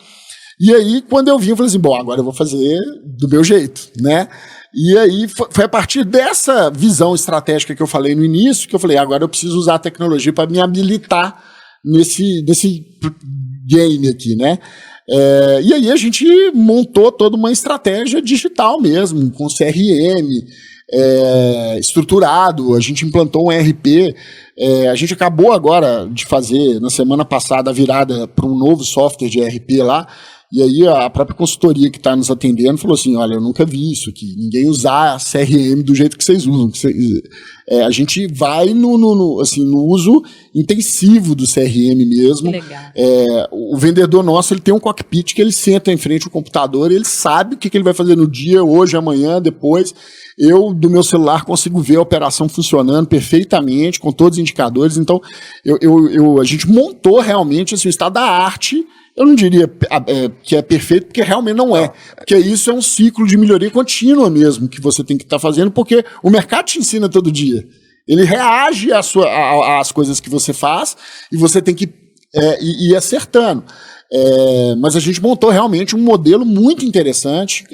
E aí, quando eu vim, eu falei assim, bom, agora eu vou fazer do meu jeito, né? E aí, foi a partir dessa visão estratégica que eu falei no início, que eu falei, agora eu preciso usar a tecnologia para me habilitar nesse game aqui, né? E aí a gente montou toda uma estratégia digital mesmo, com CRM estruturado, a gente implantou um ERP, a gente acabou agora de fazer, na semana passada, a virada para um novo software de ERP lá, E aí a própria consultoria que está nos atendendo falou assim, olha, eu nunca vi isso aqui, ninguém usar a CRM do jeito que vocês usam. A gente vai no uso intensivo do CRM mesmo.
Que legal.
O vendedor nosso, ele tem um cockpit que ele senta em frente ao computador e ele sabe o que ele vai fazer no dia, hoje, amanhã, depois. Eu, do meu celular, consigo ver a operação funcionando perfeitamente, com todos os indicadores. Então, a gente montou realmente assim, o estado da arte. Eu não diria que é perfeito, porque realmente não é. Porque isso é um ciclo de melhoria contínua mesmo que você tem que estar fazendo, porque o mercado te ensina todo dia. Ele reage às coisas que você faz e você tem que ir acertando. Mas a gente montou realmente um modelo muito interessante,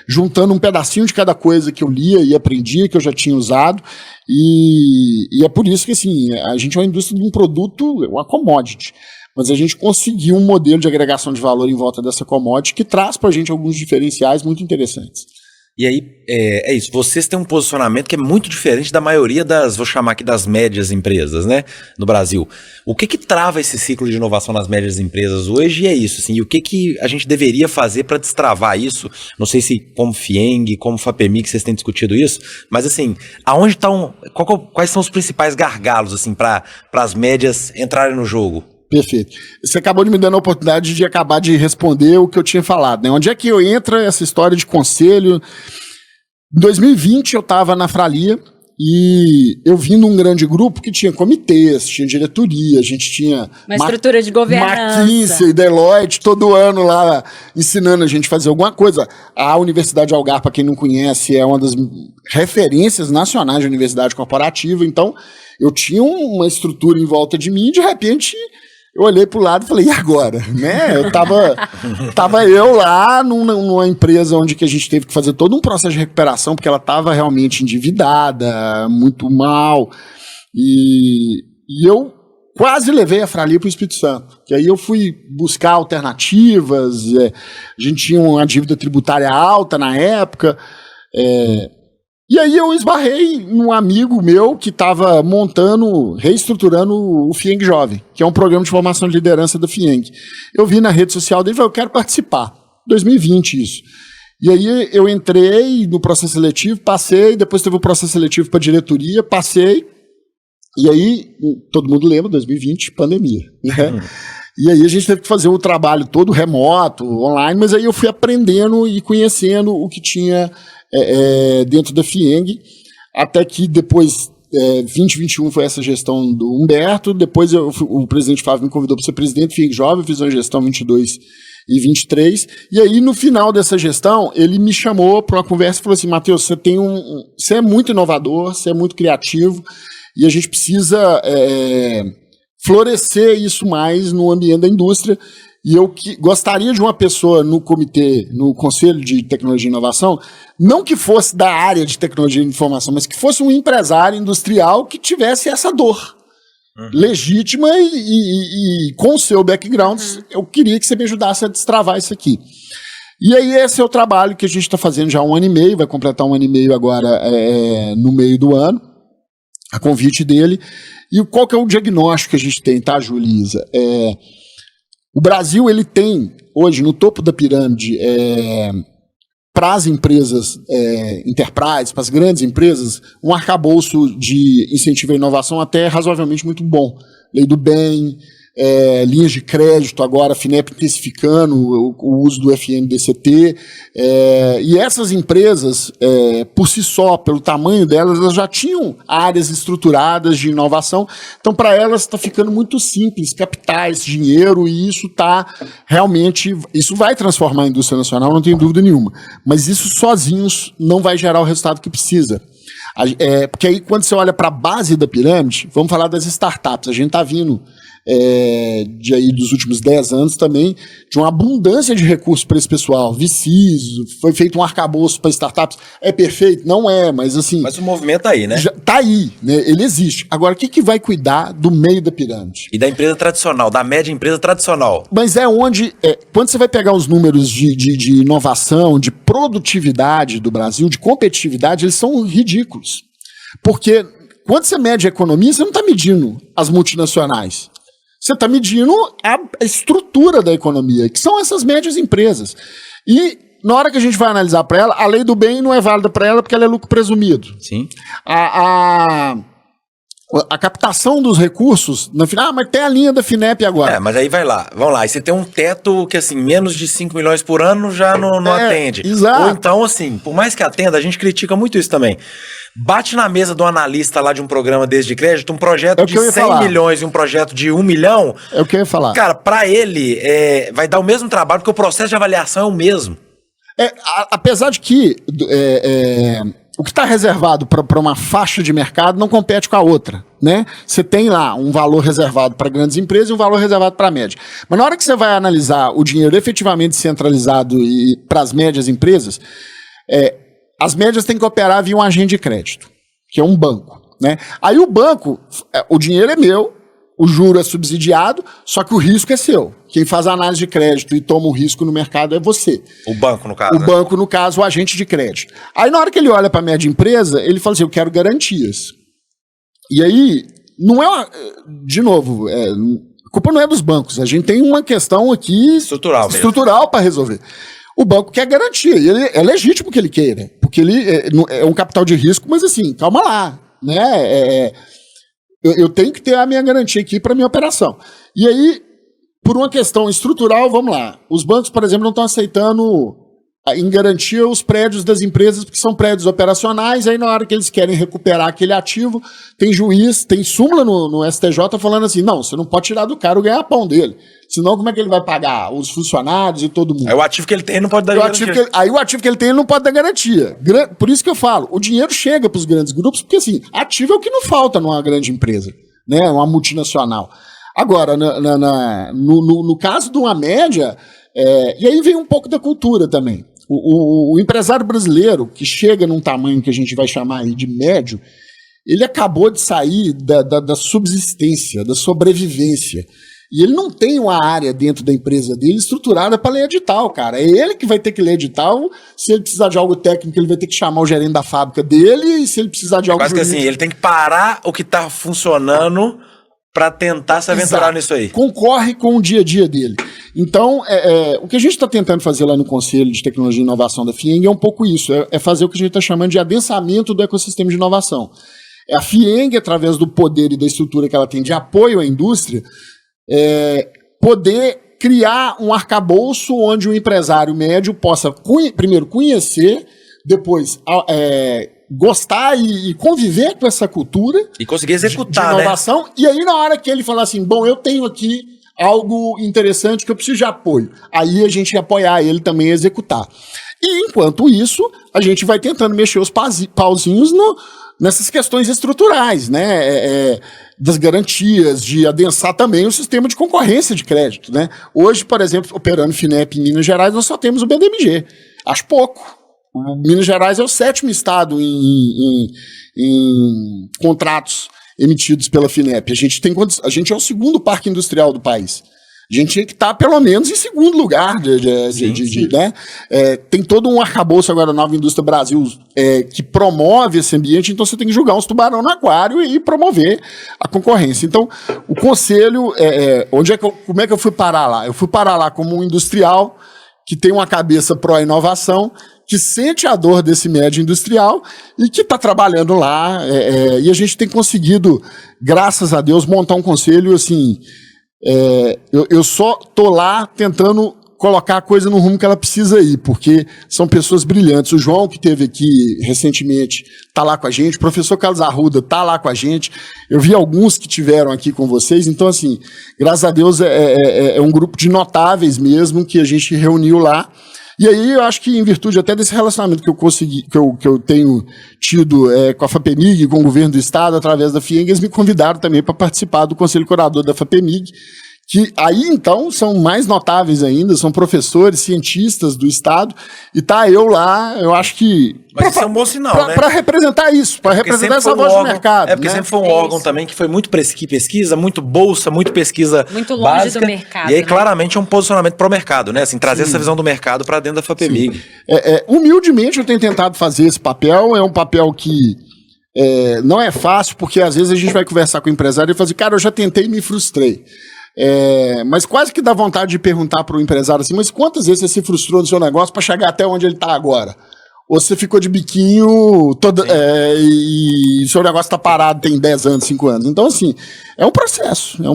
juntando um pedacinho de cada coisa que eu lia e aprendia, que eu já tinha usado, e é por isso que assim, a gente é uma indústria de um produto, uma commodity, mas a gente conseguiu um modelo de agregação de valor em volta dessa commodity que traz para a gente alguns diferenciais muito interessantes.
E aí, é isso, vocês têm um posicionamento que é muito diferente da maioria vou chamar aqui das médias empresas, né, no Brasil. O que trava esse ciclo de inovação nas médias empresas hoje? E é isso, assim, e o que a gente deveria fazer para destravar isso? Não sei se como FIENG, como FAPEMIG, vocês têm discutido isso, mas assim, aonde estão, quais são os principais gargalos, assim, para as médias entrarem no jogo?
Perfeito. Você acabou de me dando a oportunidade de acabar de responder o que eu tinha falado, né? Onde é que entra essa história de conselho? Em 2020 eu estava na Fralia e eu vim num grande grupo que tinha comitês, tinha diretoria, a gente tinha
uma estrutura de governança.
McKinsey, Deloitte, todo ano lá ensinando a gente a fazer alguma coisa. A Universidade de Algarve, para quem não conhece, é uma das referências nacionais de universidade corporativa, então eu tinha uma estrutura em volta de mim e de repente eu olhei pro lado e falei, e agora? Né? Eu tava eu lá numa empresa onde que a gente teve que fazer todo um processo de recuperação, porque ela estava realmente endividada, muito mal, e eu quase levei a Fralia para o Espírito Santo, que aí eu fui buscar alternativas, a gente tinha uma dívida tributária alta na época, e aí eu esbarrei num amigo meu que estava reestruturando o FIENG Jovem, que é um programa de formação de liderança da FIENG. Eu vi na rede social dele e falei, eu quero participar. 2020 isso. E aí eu entrei no processo seletivo, passei, depois teve o processo seletivo para diretoria, passei, e aí, todo mundo lembra, 2020, pandemia, né? E aí a gente teve que fazer o trabalho todo remoto, online, mas aí eu fui aprendendo e conhecendo o que tinha dentro da FIENG, até que depois, 2021 foi essa gestão do Humberto, depois o presidente Fábio me convidou para ser presidente do FIENG Jovem, eu fiz uma gestão 22 e 23, e aí no final dessa gestão, ele me chamou para uma conversa e falou assim, Matheus, você é muito inovador, você é muito criativo, e a gente precisa florescer isso mais no ambiente da indústria, e eu gostaria de uma pessoa no comitê, no Conselho de Tecnologia e Inovação, não que fosse da área de tecnologia e informação, mas que fosse um empresário industrial que tivesse essa dor legítima e com o seu background, eu queria que você me ajudasse a destravar isso aqui. E aí esse é o trabalho que a gente está fazendo já há 1 ano e meio, vai completar 1 ano e meio agora no meio do ano, a convite dele. E qual que é o diagnóstico que a gente tem, tá, Julisa? O Brasil, ele tem, hoje, no topo da pirâmide, para as empresas enterprise, para as grandes empresas, um arcabouço de incentivo à inovação até razoavelmente muito bom. Lei do bem, linhas de crédito, agora a FINEP intensificando o uso do FNDCT, e essas empresas, por si só, pelo tamanho delas, elas já tinham áreas estruturadas de inovação, então para elas está ficando muito simples captar esse dinheiro, e isso isso vai transformar a indústria nacional, não tem dúvida nenhuma, mas isso sozinhos não vai gerar o resultado que precisa. Porque aí quando você olha para a base da pirâmide, vamos falar das startups, a gente está vindo dos últimos 10 anos também, de uma abundância de recursos para esse pessoal, VCs, foi feito um arcabouço para startups, é perfeito? Não é, mas assim...
Mas o movimento tá aí, né?
Tá aí, né? Ele existe. Agora, o que vai cuidar do meio da pirâmide?
E da empresa tradicional, da média empresa tradicional.
Mas onde, quando você vai pegar os números de inovação, de produtividade do Brasil, de competitividade, eles são ridículos. Porque quando você mede a economia, você não está medindo as multinacionais. Você está medindo a estrutura da economia, que são essas médias empresas. E na hora que a gente vai analisar para ela, a lei do bem não é válida para ela porque ela é lucro presumido.
Sim.
A captação dos recursos, no final, mas tem a linha da FINEP agora.
Mas aí vai lá, vamos lá. E você tem um teto que, assim, menos de 5 milhões por ano já não atende.
Exato.
Ou então, assim, por mais que atenda, a gente critica muito isso também. Bate na mesa do analista lá de um programa desse de crédito, um projeto de 100 milhões e um projeto de 1 milhão.
É o que eu ia falar.
Cara, para ele, vai dar o mesmo trabalho, porque o processo de avaliação é o mesmo.
Apesar de que o que está reservado para uma faixa de mercado não compete com a outra, né? Você tem lá um valor reservado para grandes empresas e um valor reservado para a média. Mas na hora que você vai analisar o dinheiro efetivamente centralizado e para as médias empresas, as médias têm que operar via um agente de crédito, que é um banco, né? Aí o banco, o dinheiro é meu, o juro é subsidiado, só que o risco é seu. Quem faz a análise de crédito e toma o risco no mercado é você.
O banco, no caso.
O banco, no caso, o agente de crédito. Aí, na hora que ele olha para a média empresa, ele fala assim, eu quero garantias. E aí, não é... De novo, a culpa não é dos bancos. A gente tem uma questão aqui... Estrutural para resolver. O banco quer garantia. E é legítimo que ele queira. Porque ele é um capital de risco, mas assim, calma lá. Né? Eu tenho que ter a minha garantia aqui para minha operação. E aí, por uma questão estrutural, vamos lá. Os bancos, por exemplo, não estão aceitando em garantia os prédios das empresas, porque são prédios operacionais, aí na hora que eles querem recuperar aquele ativo, tem juiz, tem súmula no STJ falando assim, não, você não pode tirar do cara o ganha-pão dele. Senão, como é que ele vai pagar os funcionários e todo mundo?
Aí o ativo que ele tem não pode dar garantia.
Aí o ativo que ele tem ele não pode dar garantia. Por isso que eu falo, o dinheiro chega para os grandes grupos, porque assim, ativo é o que não falta numa grande empresa, né? Uma multinacional. Agora, no caso de uma média, e aí vem um pouco da cultura também. O empresário brasileiro, que chega num tamanho que a gente vai chamar aí de médio, ele acabou de sair da subsistência, da sobrevivência. E ele não tem uma área dentro da empresa dele estruturada para ler edital, cara. É ele que vai ter que ler edital. Se ele precisar de algo técnico, ele vai ter que chamar o gerente da fábrica dele. E se ele precisar de algo
quase jurídico... que assim, ele tem que parar o que está funcionando para tentar se aventurar nisso aí.
Concorre com o dia a dia dele. Então, o que a gente está tentando fazer lá no Conselho de Tecnologia e Inovação da FIENG é um pouco isso. É fazer o que a gente está chamando de adensamento do ecossistema de inovação. A FIENG, através do poder e da estrutura que ela tem de apoio à indústria, poder criar um arcabouço onde o empresário médio possa primeiro conhecer, depois gostar e conviver com essa cultura
e conseguir executar,
de inovação, né? E aí na hora que ele falar assim, bom, eu tenho aqui algo interessante que eu preciso de apoio, aí a gente vai apoiar ele também a executar. E enquanto isso, a gente vai tentando mexer os pauzinhos nessas questões estruturais, né? Das garantias, de adensar também o sistema de concorrência de crédito, né? Hoje, por exemplo, operando FINEP em Minas Gerais, nós só temos o BDMG. Acho pouco. Minas Gerais é o 7º estado em contratos emitidos pela FINEP. A gente é o 2º parque industrial do país. A gente tinha que estar, pelo menos, em 2º lugar. Né? Tem todo um arcabouço agora, a Nova Indústria Brasil, que promove esse ambiente, então você tem que jogar uns tubarão no aquário e promover a concorrência. Então, o conselho, como é que eu fui parar lá? Eu fui parar lá como um industrial que tem uma cabeça pró-inovação, que sente a dor desse médio industrial e que está trabalhando lá. E a gente tem conseguido, graças a Deus, montar um conselho assim... eu só tô lá tentando colocar a coisa no rumo que ela precisa ir, porque são pessoas brilhantes. O João, que esteve aqui recentemente, está lá com a gente. O professor Carlos Arruda está lá com a gente. Eu vi alguns que tiveram aqui com vocês. Então, assim, graças a Deus, é um grupo de notáveis mesmo que a gente reuniu lá. E aí, eu acho que em virtude até desse relacionamento que eu consegui, que eu tenho tido com a FAPEMIG, com o governo do estado, através da FIENG, eles me convidaram também para participar do Conselho Curador da FAPEMIG, que aí, então, são mais notáveis ainda, são professores, cientistas do estado, e tá eu lá, eu acho que...
Mas isso é um bom sinal, né?
Para representar isso, para representar essa voz do mercado.
Porque sempre foi um órgão também que foi muito pesquisa, muito bolsa, muito pesquisa muito longe básica, do mercado. E aí, claramente, é um posicionamento pro mercado, né? Assim, trazer essa visão do mercado para dentro da FAPEMIG.
Humildemente, eu tenho tentado fazer esse papel, é um papel que não é fácil, porque às vezes a gente vai conversar com o empresário e fala assim, cara, eu já tentei e me frustrei. Mas quase que dá vontade de perguntar para o empresário assim, mas quantas vezes você se frustrou no seu negócio para chegar até onde ele está agora? Ou você ficou de biquinho e o seu negócio está parado tem 10 anos, 5 anos. Então, assim, é um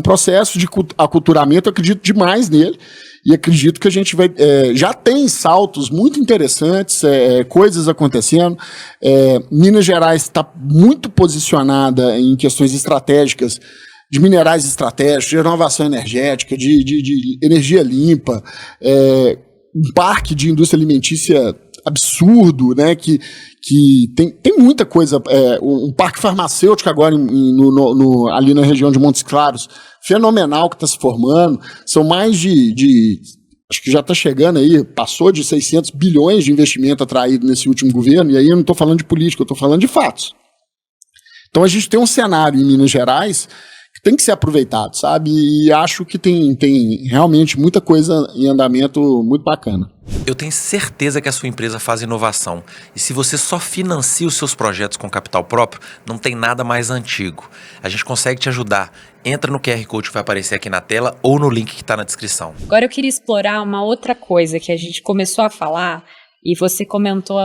processo de aculturamento, eu acredito demais nele, e acredito que a gente vai... já tem saltos muito interessantes, coisas acontecendo. Minas Gerais está muito posicionada em questões estratégicas, de minerais estratégicos, de renovação energética, de energia limpa, um parque de indústria alimentícia absurdo, né, que tem muita coisa, um parque farmacêutico agora ali na região de Montes Claros, fenomenal, que está se formando, são mais acho que já está chegando aí, passou de 600 bilhões de investimento atraído nesse último governo, e aí eu não estou falando de política, eu estou falando de fatos. Então a gente tem um cenário em Minas Gerais que tem que ser aproveitado, sabe, e acho que tem realmente muita coisa em andamento muito bacana.
Eu tenho certeza que a sua empresa faz inovação. E se você só financia os seus projetos com capital próprio, não tem nada mais antigo. A gente consegue te ajudar. Entra no QR Code que vai aparecer aqui na tela ou no link que está na descrição.
Agora eu queria explorar uma outra coisa que a gente começou a falar, e você comentou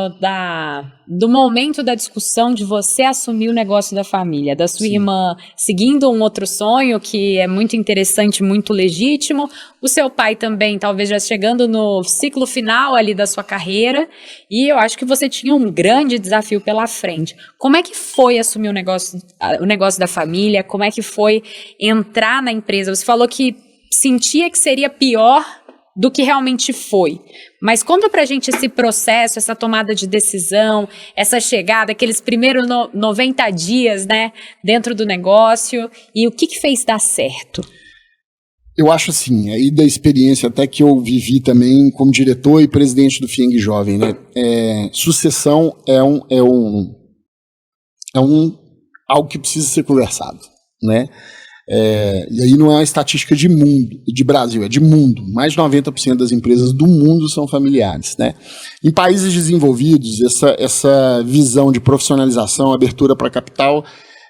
do momento da discussão de você assumir o negócio da família, da sua irmã seguindo um outro sonho que é muito interessante, muito legítimo, o seu pai também talvez já chegando no ciclo final ali da sua carreira, e eu acho que você tinha um grande desafio pela frente. Como é que foi assumir o negócio da família? Como é que foi entrar na empresa? Você falou que sentia que seria pior do que realmente foi. Mas conta pra gente esse processo, essa tomada de decisão, essa chegada, aqueles primeiros 90 dias, né, dentro do negócio, e o que fez dar certo?
Eu acho assim, aí da experiência até que eu vivi também como diretor e presidente do FIENG Jovem, né, sucessão é algo que precisa ser conversado, né? E aí não é uma estatística de Brasil, é de mundo. Mais de 90% das empresas do mundo são familiares, né? Em países desenvolvidos, essa visão de profissionalização, abertura para capital,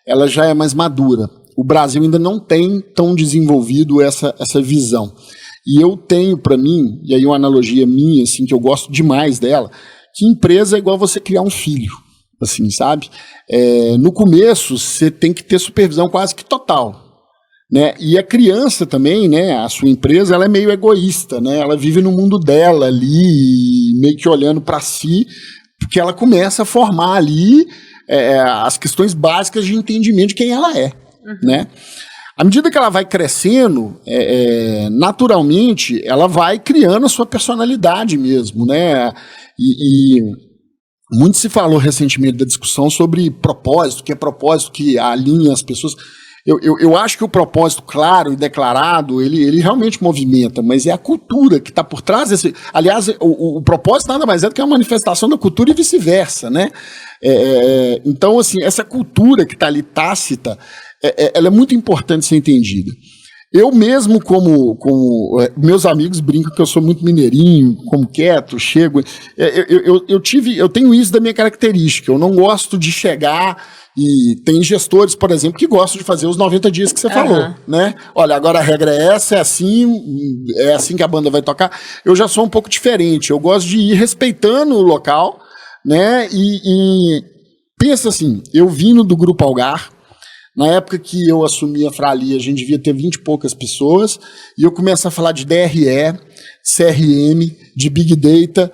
ela já é mais madura. O Brasil ainda não tem tão desenvolvido essa visão. E eu tenho para mim, e aí uma analogia minha, assim, que eu gosto demais dela, que empresa é igual você criar um filho, assim, sabe? No começo, você tem que ter supervisão quase que total. Né? E a criança também, né, a sua empresa, ela é meio egoísta, né? Ela vive no mundo dela ali, meio que olhando para si, porque ela começa a formar ali as questões básicas de entendimento de quem ela é, né? À medida que ela vai crescendo, naturalmente, ela vai criando a sua personalidade mesmo, né? E muito se falou recentemente da discussão sobre propósito, que é propósito que alinha as pessoas. Eu acho que o propósito claro e declarado, ele realmente movimenta, mas é a cultura que está por trás desse... Aliás, o propósito nada mais é do que uma manifestação da cultura e vice-versa, né? Então, assim, essa cultura que está ali tácita, ela é muito importante ser entendida. Eu mesmo, como meus amigos brincam que eu sou muito mineirinho, como quieto, chego... Eu tenho isso da minha característica, eu não gosto de chegar... E tem gestores, por exemplo, que gostam de fazer os 90 dias que você falou, né? Olha, agora a regra é essa, é assim que a banda vai tocar. Eu já sou um pouco diferente, eu gosto de ir respeitando o local, né? E pensa assim, eu vindo do Grupo Algar, na época que eu assumi a Frali, a gente devia ter 20 e poucas pessoas, e eu começo a falar de DRE, CRM, de Big Data.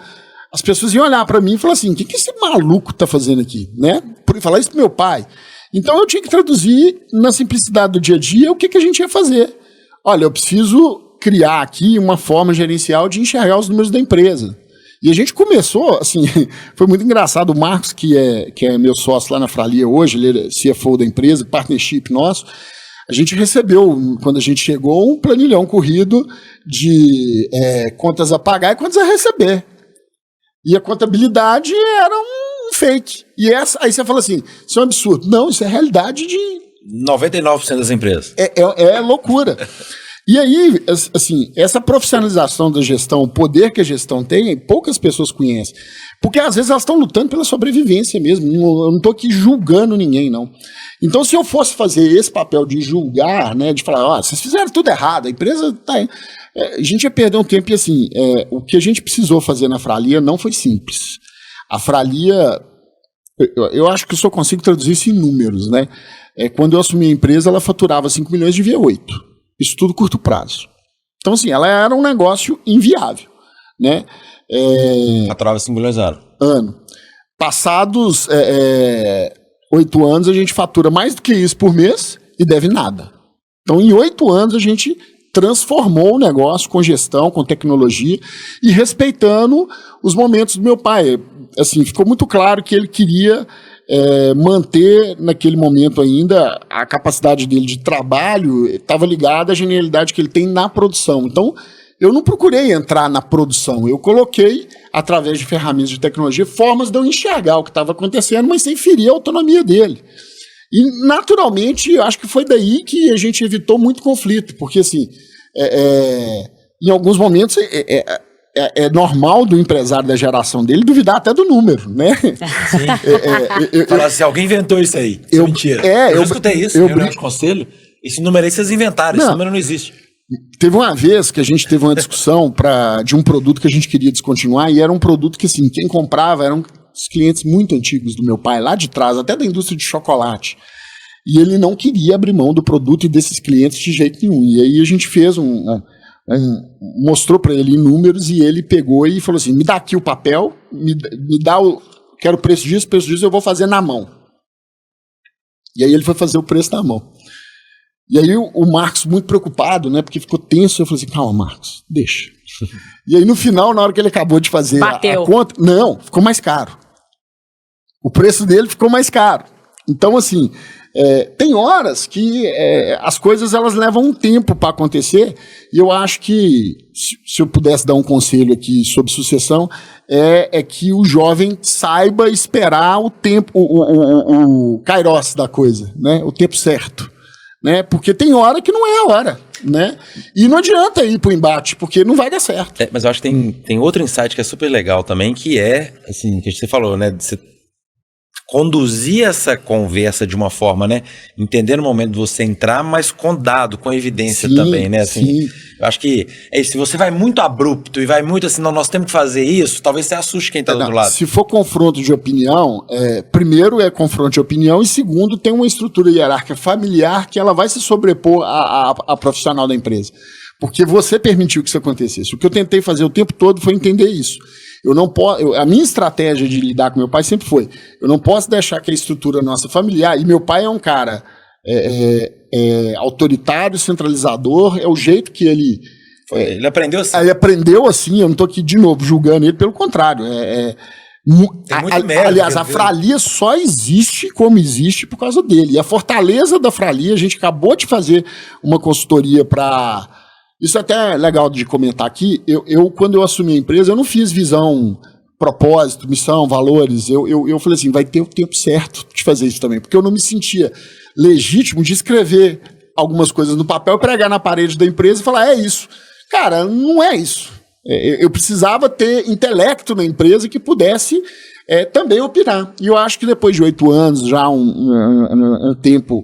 As pessoas iam olhar para mim e falar assim, o que esse maluco tá fazendo aqui, né? Por falar isso pro meu pai. Então eu tinha que traduzir na simplicidade do dia a dia o que a gente ia fazer. Olha, eu preciso criar aqui uma forma gerencial de enxergar os números da empresa. E a gente começou, assim, foi muito engraçado. O Marcos, que é meu sócio lá na Fralia hoje, ele é CFO da empresa, partnership nosso, a gente recebeu, quando a gente chegou, um planilhão corrido de contas a pagar e contas a receber. E a contabilidade era um fake. E aí você fala assim, isso é um absurdo. Não, isso é a realidade de...
99% das empresas.
É loucura. E aí, assim, essa profissionalização da gestão, o poder que a gestão tem, poucas pessoas conhecem. Porque às vezes elas estão lutando pela sobrevivência mesmo. Eu não estou aqui julgando ninguém, não. Então, se eu fosse fazer esse papel de julgar, né, de falar, ó, vocês fizeram tudo errado, a empresa tá aí. A gente ia perder um tempo e, assim, o que a gente precisou fazer na Fralia não foi simples. A Fralia, eu acho que eu só consigo traduzir isso em números, né? Quando eu assumi a empresa, ela faturava 5 milhões de V8. Isso tudo curto prazo. Então, assim, ela era um negócio inviável, né?
Faturava 5 milhões
ano. Passados 8 anos, a gente fatura mais do que isso por mês e deve nada. Então, em 8 anos, a gente transformou o negócio com gestão, com tecnologia e respeitando os momentos do meu pai. Assim, ficou muito claro que ele queria manter naquele momento ainda a capacidade dele de trabalho, estava ligada à genialidade que ele tem na produção. Então, eu não procurei entrar na produção, eu coloquei, através de ferramentas de tecnologia, formas de eu enxergar o que estava acontecendo, mas sem ferir a autonomia dele. E, naturalmente, eu acho que foi daí que a gente evitou muito conflito, porque, assim, em alguns momentos é normal do empresário da geração dele duvidar até do número, né?
Sim. Falar assim, alguém inventou isso aí. Isso é mentira. Eu escutei isso, eu reunião de conselho. Esse número aí vocês inventaram, esse número não existe.
Teve uma vez que a gente teve uma discussão de um produto que a gente queria descontinuar, e era um produto que, assim, quem comprava eram os clientes muito antigos do meu pai, lá de trás, até da indústria de chocolate. E ele não queria abrir mão do produto e desses clientes de jeito nenhum. E aí a gente fez mostrou para ele em números, e ele pegou e falou assim, me dá aqui o papel, me dá quero o preço disso, eu vou fazer na mão. E aí ele foi fazer o preço na mão. E aí o Marcos, muito preocupado, né, porque ficou tenso, eu falei assim, calma, Marcos, deixa. E aí no final, na hora que ele acabou de fazer a conta, não, ficou mais caro. O preço dele ficou mais caro. Então, assim, tem horas que as coisas elas levam um tempo para acontecer, e eu acho que, se eu pudesse dar um conselho aqui sobre sucessão, é que o jovem saiba esperar o tempo, o kairos da coisa, né, o tempo certo. Né? Porque tem hora que não é a hora, né? E não adianta ir pro embate, porque não vai dar certo.
Mas eu acho que tem outro insight que é super legal também, que é, assim, que você falou, né? Você conduzir essa conversa de uma forma, né? Entender no momento de você entrar, mas com dado, com evidência também, né? Assim,
sim.
Eu acho que se você vai muito abrupto e vai muito assim, não, nós temos que fazer isso, talvez você assuste quem está do outro lado.
Se for confronto de opinião, primeiro é confronto de opinião, e segundo, tem uma estrutura hierárquica familiar que ela vai se sobrepor à profissional da empresa. Porque você permitiu que isso acontecesse. O que eu tentei fazer o tempo todo foi entender isso. Eu não posso, a minha estratégia de lidar com meu pai sempre foi, eu não posso deixar que a estrutura nossa familiar, e meu pai é um cara autoritário, centralizador, é o jeito que ele...
Ele aprendeu assim.
Ele aprendeu assim, eu não estou aqui de novo julgando ele, pelo contrário.
Tem muito mérito,
aliás, a Fralia só existe como existe por causa dele. E a fortaleza da Fralia, a gente acabou de fazer uma consultoria para... Isso é até legal de comentar aqui. Quando eu assumi a empresa, eu não fiz visão, propósito, missão, valores. Eu falei assim, vai ter o tempo certo de fazer isso também. Porque eu não me sentia legítimo de escrever algumas coisas no papel, pregar na parede da empresa e falar, é isso. Cara, não é isso. Eu precisava ter intelecto na empresa que pudesse também opinar. E eu acho que depois de 8 anos, já um tempo...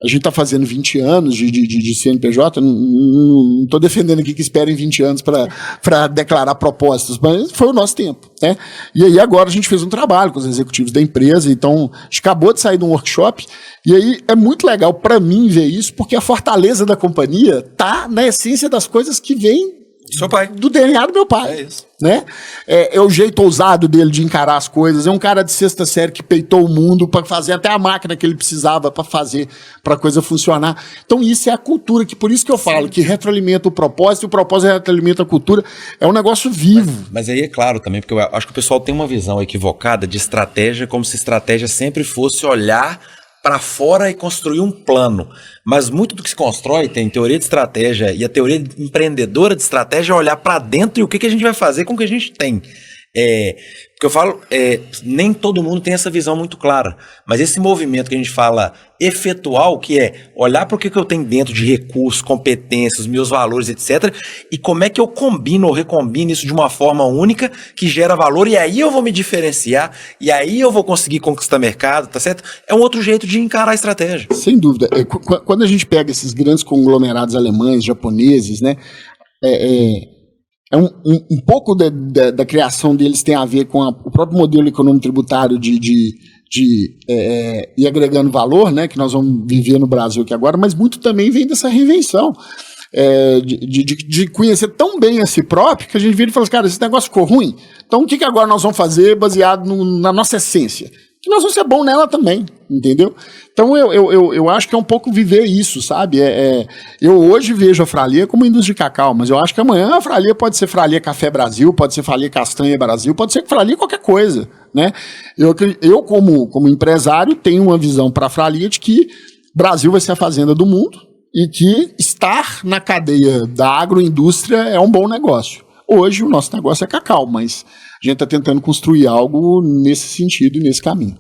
A gente está fazendo 20 anos de CNPJ, não estou defendendo aqui que esperem 20 anos para declarar propósitos, mas foi o nosso tempo, né? E aí agora a gente fez um trabalho com os executivos da empresa, então a gente acabou de sair de um workshop, e aí é muito legal para mim ver isso, porque a fortaleza da companhia está na essência das coisas que vêm
seu pai.
Do DNA do meu pai.
É isso.
Né? É o jeito ousado dele de encarar as coisas. É um cara de 6ª série que peitou o mundo para fazer até a máquina que ele precisava para fazer, para a coisa funcionar. Então isso é a cultura, que por isso que eu falo que retroalimenta o propósito, e o propósito retroalimenta a cultura. É um negócio vivo.
Mas aí é claro também, porque eu acho que o pessoal tem uma visão equivocada de estratégia, como se estratégia sempre fosse olhar para fora e construir um plano. Mas muito do que se constrói tem teoria de estratégia, e a teoria empreendedora de estratégia é olhar para dentro e o que a gente vai fazer com o que a gente tem. Porque eu falo, nem todo mundo tem essa visão muito clara, mas esse movimento que a gente fala efetual, que é olhar para o que eu tenho dentro de recursos, competências, meus valores, etc., e como é que eu combino ou recombino isso de uma forma única que gera valor, e aí eu vou me diferenciar, e aí eu vou conseguir conquistar mercado, tá certo? É um outro jeito de encarar a estratégia.
Sem dúvida. Quando a gente pega esses grandes conglomerados alemães, japoneses, né, um pouco da criação deles tem a ver com o próprio modelo econômico tributário de ir agregando valor, né, que nós vamos viver no Brasil aqui agora, mas muito também vem dessa reinvenção, de conhecer tão bem a si próprio que a gente vira e fala assim, cara, esse negócio ficou ruim, então o que agora nós vamos fazer baseado na nossa essência? Que nós vamos ser bom nela também, entendeu? Então eu acho que é um pouco viver isso, sabe? Eu hoje vejo a Fralia como indústria de cacau, mas eu acho que amanhã a Fralia pode ser Fralia Café Brasil, pode ser Fralia Castanha Brasil, pode ser Fralia qualquer coisa, né? Eu como empresário, tenho uma visão para a Fralia de que Brasil vai ser a fazenda do mundo e que estar na cadeia da agroindústria é um bom negócio. Hoje o nosso negócio é cacau, mas a gente está tentando construir algo nesse sentido e nesse caminho.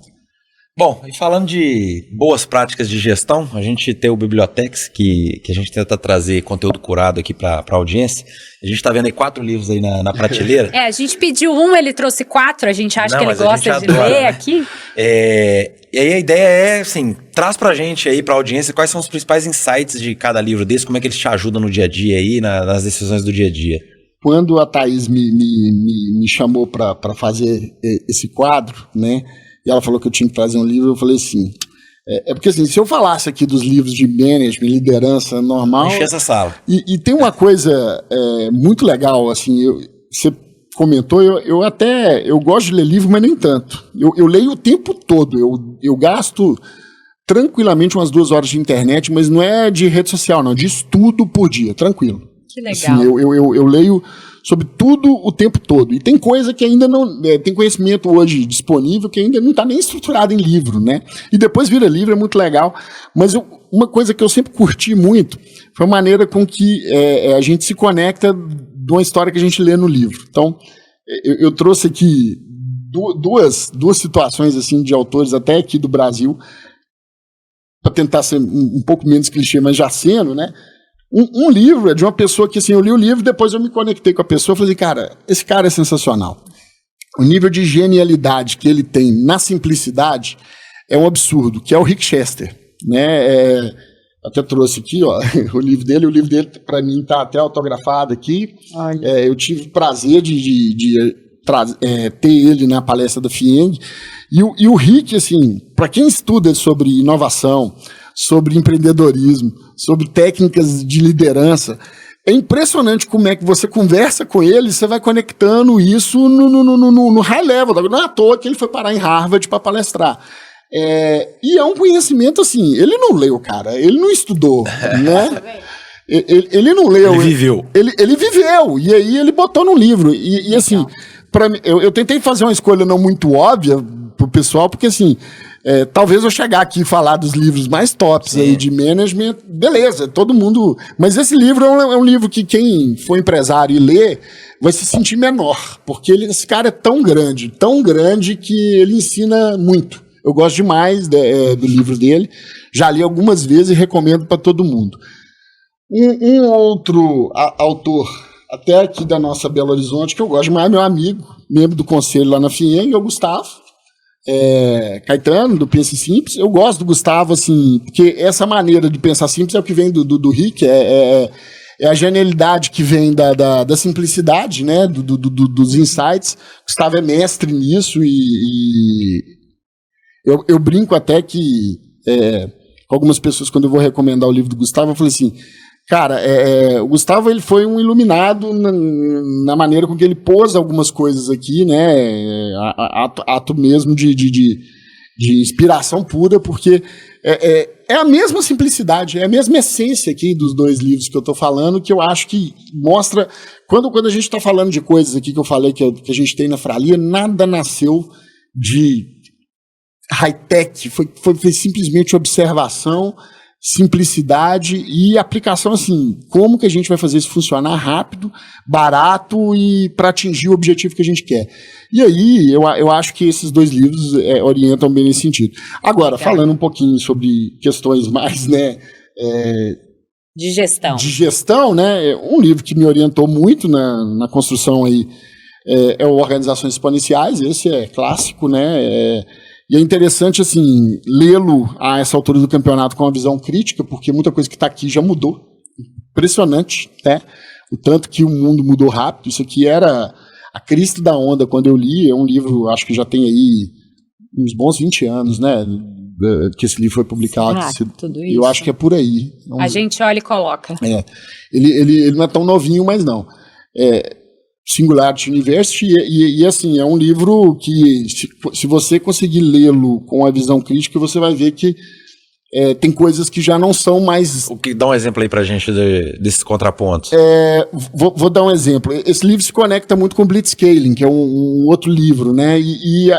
Bom, e falando de boas práticas de gestão, a gente tem o Bibliotex, que a gente tenta trazer conteúdo curado aqui para a audiência. A gente está vendo aí 4 livros aí na prateleira.
A gente pediu um, ele trouxe 4, a gente acha que ele gosta de ler aqui.
E aí a ideia é, assim, traz pra gente aí, pra audiência, quais são os principais insights de cada livro desse, como é que eles te ajudam no dia a dia aí, nas decisões do dia a dia.
Quando a Thaís me chamou para fazer esse quadro, né, e ela falou que eu tinha que trazer um livro, eu falei assim, porque assim, se eu falasse aqui dos livros de management, liderança normal...
Encher essa sala.
E tem uma coisa muito legal, assim, você comentou, eu gosto de ler livro, mas nem tanto. Eu leio o tempo todo, eu gasto tranquilamente umas 2 horas de internet, mas não é de rede social, não, de estudo por dia, tranquilo.
Que legal.
Assim, eu leio sobre tudo o tempo todo. E tem coisa que ainda não... tem conhecimento hoje disponível que ainda não está nem estruturado em livro, né? E depois vira livro, é muito legal. Mas uma coisa que eu sempre curti muito foi a maneira com que a gente se conecta de uma história que a gente lê no livro. Então, eu trouxe aqui duas situações assim, de autores até aqui do Brasil, para tentar ser um pouco menos clichê, mas já sendo, né? Um livro é de uma pessoa que, assim, eu li o livro, depois eu me conectei com a pessoa e falei, cara, esse cara é sensacional. O nível de genialidade que ele tem na simplicidade é um absurdo, que é o Rick Chester, né? Até trouxe aqui, ó, o livro dele para mim está até autografado aqui. Eu tive o prazer de ter ele na palestra da FIENG. E o Rick, assim, para quem estuda sobre inovação, sobre empreendedorismo, sobre técnicas de liderança, é impressionante como é que você conversa com ele, você vai conectando isso no high level. Não é à toa que ele foi parar em Harvard para palestrar. E é um conhecimento assim, ele não leu, cara, ele não estudou, né? Ele não leu.
Ele viveu.
Ele viveu, e aí ele botou no livro. E assim, eu tentei fazer uma escolha não muito óbvia pro pessoal, porque assim, talvez eu chegar aqui e falar dos livros mais tops aí de management, beleza, todo mundo... Mas esse livro é um livro que quem for empresário e lê vai se sentir menor, porque esse cara é tão grande que ele ensina muito. Eu gosto demais do livro dele, já li algumas vezes e recomendo para todo mundo. Um outro autor, até aqui da nossa Belo Horizonte, que eu gosto demais, meu amigo, membro do conselho lá na FIENG, é o Gustavo Caetano, do Pense Simples. Eu gosto do Gustavo, assim, porque essa maneira de pensar simples é o que vem do Rick, é a genialidade que vem da simplicidade, né, dos insights. O Gustavo é mestre nisso e eu brinco até que com algumas pessoas, quando eu vou recomendar o livro do Gustavo, eu falei assim, cara, o Gustavo ele foi um iluminado na maneira com que ele pôs algumas coisas aqui, né, ato mesmo de inspiração pura, porque é a mesma simplicidade, é a mesma essência aqui dos 2 livros que eu estou falando, que eu acho que mostra, quando a gente está falando de coisas aqui que eu falei que a gente tem na Fralia, nada nasceu de high-tech, foi simplesmente observação simplicidade e aplicação, assim, como que a gente vai fazer isso funcionar rápido, barato e para atingir o objetivo que a gente quer. E aí, eu acho que esses 2 livros orientam bem nesse sentido. Agora, falando um pouquinho sobre questões mais, né,
de gestão,
né, um livro que me orientou muito na construção aí é o Organizações Exponenciais, esse é clássico, né, e é interessante, assim, lê-lo a essa altura do campeonato com uma visão crítica, porque muita coisa que está aqui já mudou. Impressionante, né? O tanto que o mundo mudou rápido. Isso aqui era a crista da onda quando eu li. É um livro, acho que já tem aí uns bons 20 anos, né? Que esse livro foi publicado.
Tudo isso.
Eu acho que é por aí.
A gente olha e coloca.
Ele não é tão novinho, mas não. Singularity University, e assim, é um livro que, se você conseguir lê-lo com a visão crítica, você vai ver que tem coisas que já não são mais...
O que dá um exemplo aí pra gente desses contrapontos.
Vou dar um exemplo. Esse livro se conecta muito com Blitzscaling, que é um outro livro, né? E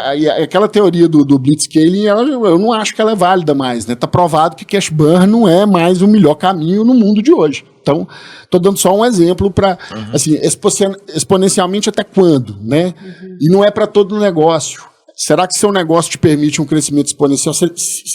aquela teoria do Blitzscaling, eu não acho que ela é válida mais, né? Tá provado que cash burn não é mais o melhor caminho no mundo de hoje. Então, estou dando só um exemplo para, assim, exponencialmente até quando, né? E não é para todo negócio. Será que seu negócio te permite um crescimento exponencial?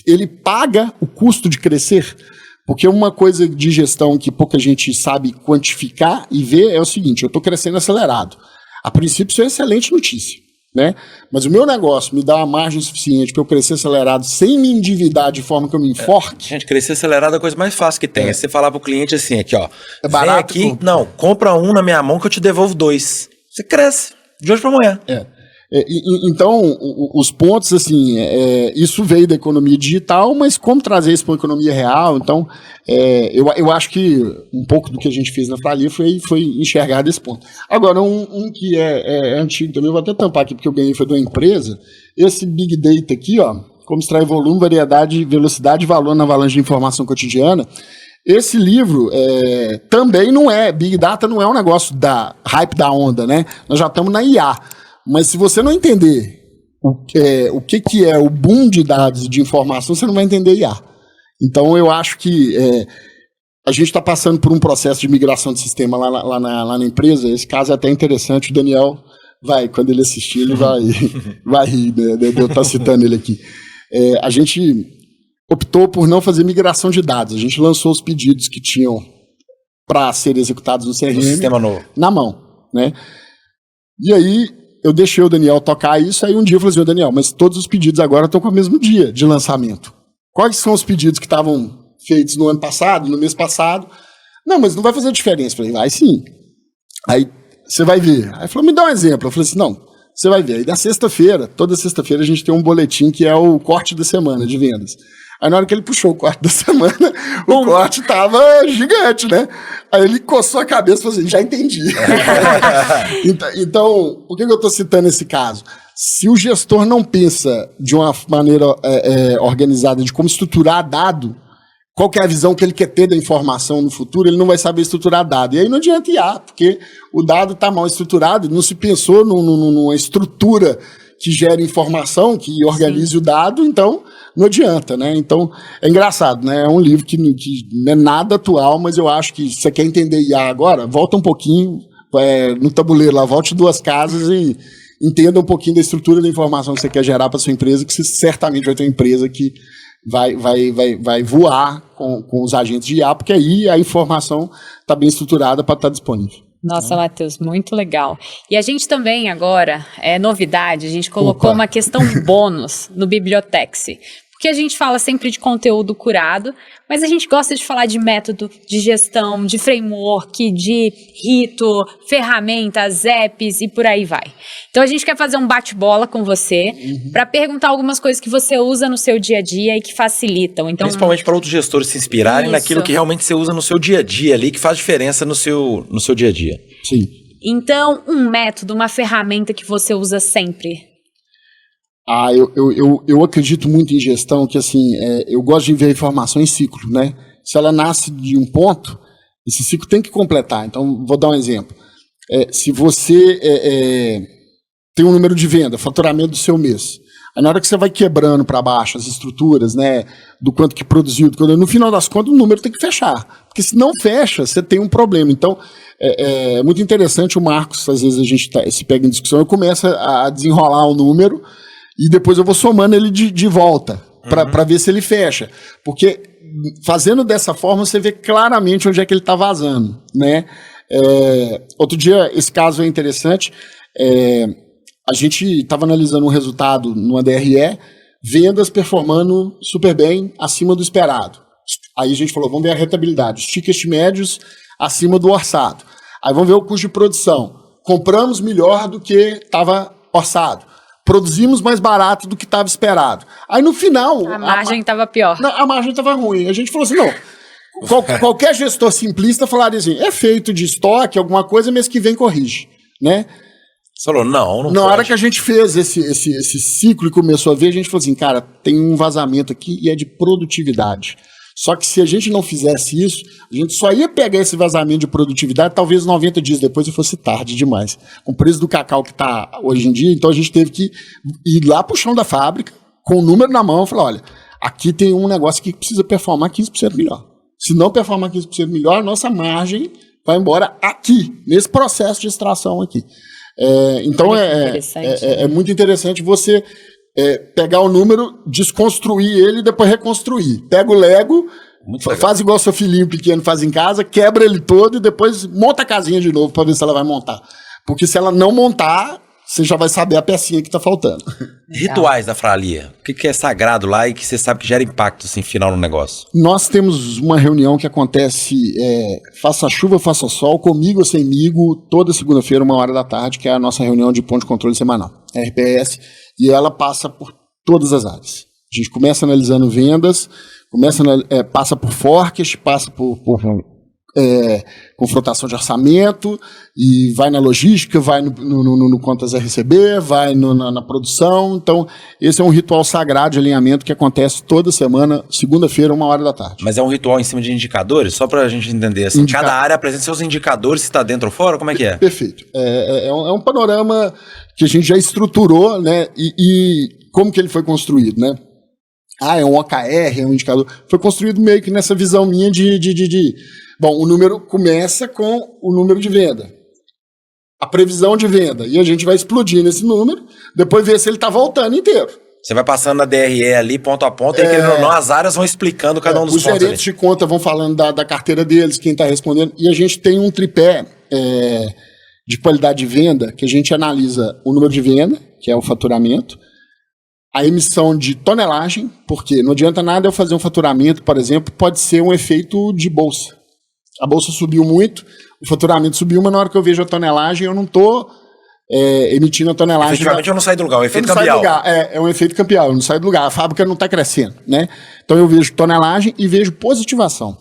Ele paga o custo de crescer? Porque uma coisa de gestão que pouca gente sabe quantificar e ver é o seguinte: eu estou crescendo acelerado. A princípio, isso é excelente notícia, né? Mas o meu negócio me dá uma margem suficiente para eu crescer acelerado sem me endividar de forma que eu me enforque?
Gente, crescer acelerado é a coisa mais fácil que tem. É você falar pro cliente assim, aqui, ó.
É barato.
Vem aqui, compra um na minha mão que eu te devolvo 2. Você cresce, de hoje para amanhã.
Então, os pontos, assim, isso veio da economia digital, mas como trazer isso para a economia real? Então, eu acho que um pouco do que a gente fez na Fralia foi enxergar desse ponto. Agora, um que é antigo também, eu vou até tampar aqui porque eu ganhei, foi de uma empresa, esse Big Data aqui, ó, como extrair volume, variedade, velocidade e valor na avalanche de informação cotidiana. Esse livro também não é, Big Data não é um negócio da hype da onda, né? Nós já estamos na IA. Mas se você não entender o que é o boom de dados e de informação, você não vai entender IA. Então, eu acho que a gente está passando por um processo de migração de sistema lá na empresa. Esse caso é até interessante. O Daniel quando ele assistir, ele vai rir, né, de eu estar citando ele aqui. A gente optou por não fazer migração de dados. A gente lançou os pedidos que tinham para serem executados no CRM
sistema novo,
na mão, né? E aí eu deixei o Daniel tocar isso, aí um dia eu falei assim: Daniel, mas todos os pedidos agora estão com o mesmo dia de lançamento. Quais são os pedidos que estavam feitos no ano passado, no mês passado? Não, mas não vai fazer diferença. Eu falei: vai sim. Aí você vai ver. Aí ele falou: me dá um exemplo. Eu falei assim: não, você vai ver. Aí na sexta-feira, toda sexta-feira a gente tem um boletim que é o corte da semana de vendas. Aí na hora que ele puxou o corte da semana, o corte tava gigante, né? Aí ele coçou a cabeça e falou assim: já entendi. Então, por que eu estou citando esse caso? Se o gestor não pensa de uma maneira organizada de como estruturar dado, qual que é a visão que ele quer ter da informação no futuro, ele não vai saber estruturar dado. E aí não adianta IA, porque o dado está mal estruturado, não se pensou numa estrutura que gere informação, que organize Sim. o dado, então não adianta, né? Então, é engraçado, né? É um livro que não é nada atual, mas eu acho que se você quer entender IA agora, volta um pouquinho no tabuleiro lá, volte 2 casas e entenda um pouquinho da estrutura da informação que você quer gerar para sua empresa, que você certamente vai ter uma empresa que vai voar com os agentes de IA, porque aí a informação está bem estruturada para estar disponível.
Nossa, Matheus, muito legal. E a gente também agora, novidade, a gente colocou uma questão bônus no Bibliotexy. Porque a gente fala sempre de conteúdo curado, mas a gente gosta de falar de método, de gestão, de framework, de rito, ferramentas, apps e por aí vai. Então a gente quer fazer um bate-bola com você para perguntar algumas coisas que você usa no seu dia a dia e que facilitam. Então,
principalmente para outros gestores se inspirarem naquilo que realmente você usa no seu dia a dia ali, que faz diferença no seu dia a dia.
Sim.
Então, um método, uma ferramenta que você usa sempre.
Eu acredito muito em gestão, que assim, eu gosto de ver a informação em ciclo, né? Se ela nasce de um ponto, esse ciclo tem que completar. Então, vou dar um exemplo. Se você tem um número de venda, faturamento do seu mês, Aí na hora que você vai quebrando para baixo as estruturas, né, do quanto que produziu, no final das contas o número tem que fechar. Porque se não fecha, você tem um problema. Então, é muito interessante o Marcos, às vezes a gente se pega em discussão, eu começo a desenrolar o número e depois eu vou somando ele de volta para ver se ele fecha. Porque fazendo dessa forma você vê claramente onde é que ele está vazando, né? Outro dia, esse caso é interessante, a gente estava analisando um resultado numa DRE, vendas performando super bem, acima do esperado. Aí a gente falou, vamos ver a rentabilidade, os tickets médios acima do orçado. Aí vamos ver o custo de produção. Compramos melhor do que estava orçado. Produzimos mais barato do que estava esperado. Aí no final...
A margem estava pior.
Não, a margem estava ruim. A gente falou assim, não... Qualquer gestor simplista falaria assim, é feito de estoque, alguma coisa, mês que vem corrige, né?
Você falou, não
Na hora que a gente fez esse ciclo e começou a ver, a gente falou assim, cara, tem um vazamento aqui e é de produtividade. Só que se a gente não fizesse isso, a gente só ia pegar esse vazamento de produtividade talvez 90 dias depois e fosse tarde demais. Com o preço do cacau que está hoje em dia, então a gente teve que ir lá pro chão da fábrica, com o número na mão, e falar, olha, aqui tem um negócio que precisa performar 15% melhor. Se não performar 15% melhor, a nossa margem vai embora aqui, nesse processo de extração aqui. Então é muito interessante você pegar o número, desconstruir ele e depois reconstruir. Pega o Lego, faz igual seu filhinho pequeno faz em casa, quebra ele todo e depois monta a casinha de novo para ver se ela vai montar. Porque se ela não montar, você já vai saber a pecinha que está faltando.
Rituais da Fralia. O que é sagrado lá e que você sabe que gera impacto assim, final no negócio?
Nós temos uma reunião que acontece, faça chuva, faça sol, comigo ou semigo, toda segunda-feira, 1h da tarde, que é a nossa reunião de ponto de controle semanal, RPS, e ela passa por todas as áreas. A gente começa analisando vendas, passa por forecast, passa por confrontação de orçamento, e vai na logística, vai no contas a receber, vai na produção. Então, esse é um ritual sagrado de alinhamento que acontece toda semana, segunda-feira, 1h da tarde.
Mas é um ritual em cima de indicadores? Só para a gente entender, assim, cada área apresenta seus indicadores, se está dentro ou fora, como é que é?
Perfeito. É um panorama que a gente já estruturou, né, e como que ele foi construído, né? É um OKR, é um indicador. Foi construído meio que nessa visão minha bom, o número começa com o número de venda, a previsão de venda, e a gente vai explodir nesse número, depois ver se ele está voltando inteiro.
Você vai passando na DRE ali, ponto a ponto, e as áreas vão explicando cada um dos pontos. Os
gerentes de conta vão falando da carteira deles, quem está respondendo, e a gente tem um tripé de qualidade de venda, que a gente analisa o número de venda, que é o faturamento, a emissão de tonelagem, porque não adianta nada eu fazer um faturamento, por exemplo, pode ser um efeito de bolsa. A bolsa subiu muito, o faturamento subiu, mas na hora que eu vejo a tonelagem, eu não estou emitindo a tonelagem.
Efetivamente eu não saio do lugar, é um efeito cambial.
É um efeito cambial, eu não saio do lugar, a fábrica não está crescendo, né? Então eu vejo tonelagem e vejo positivação.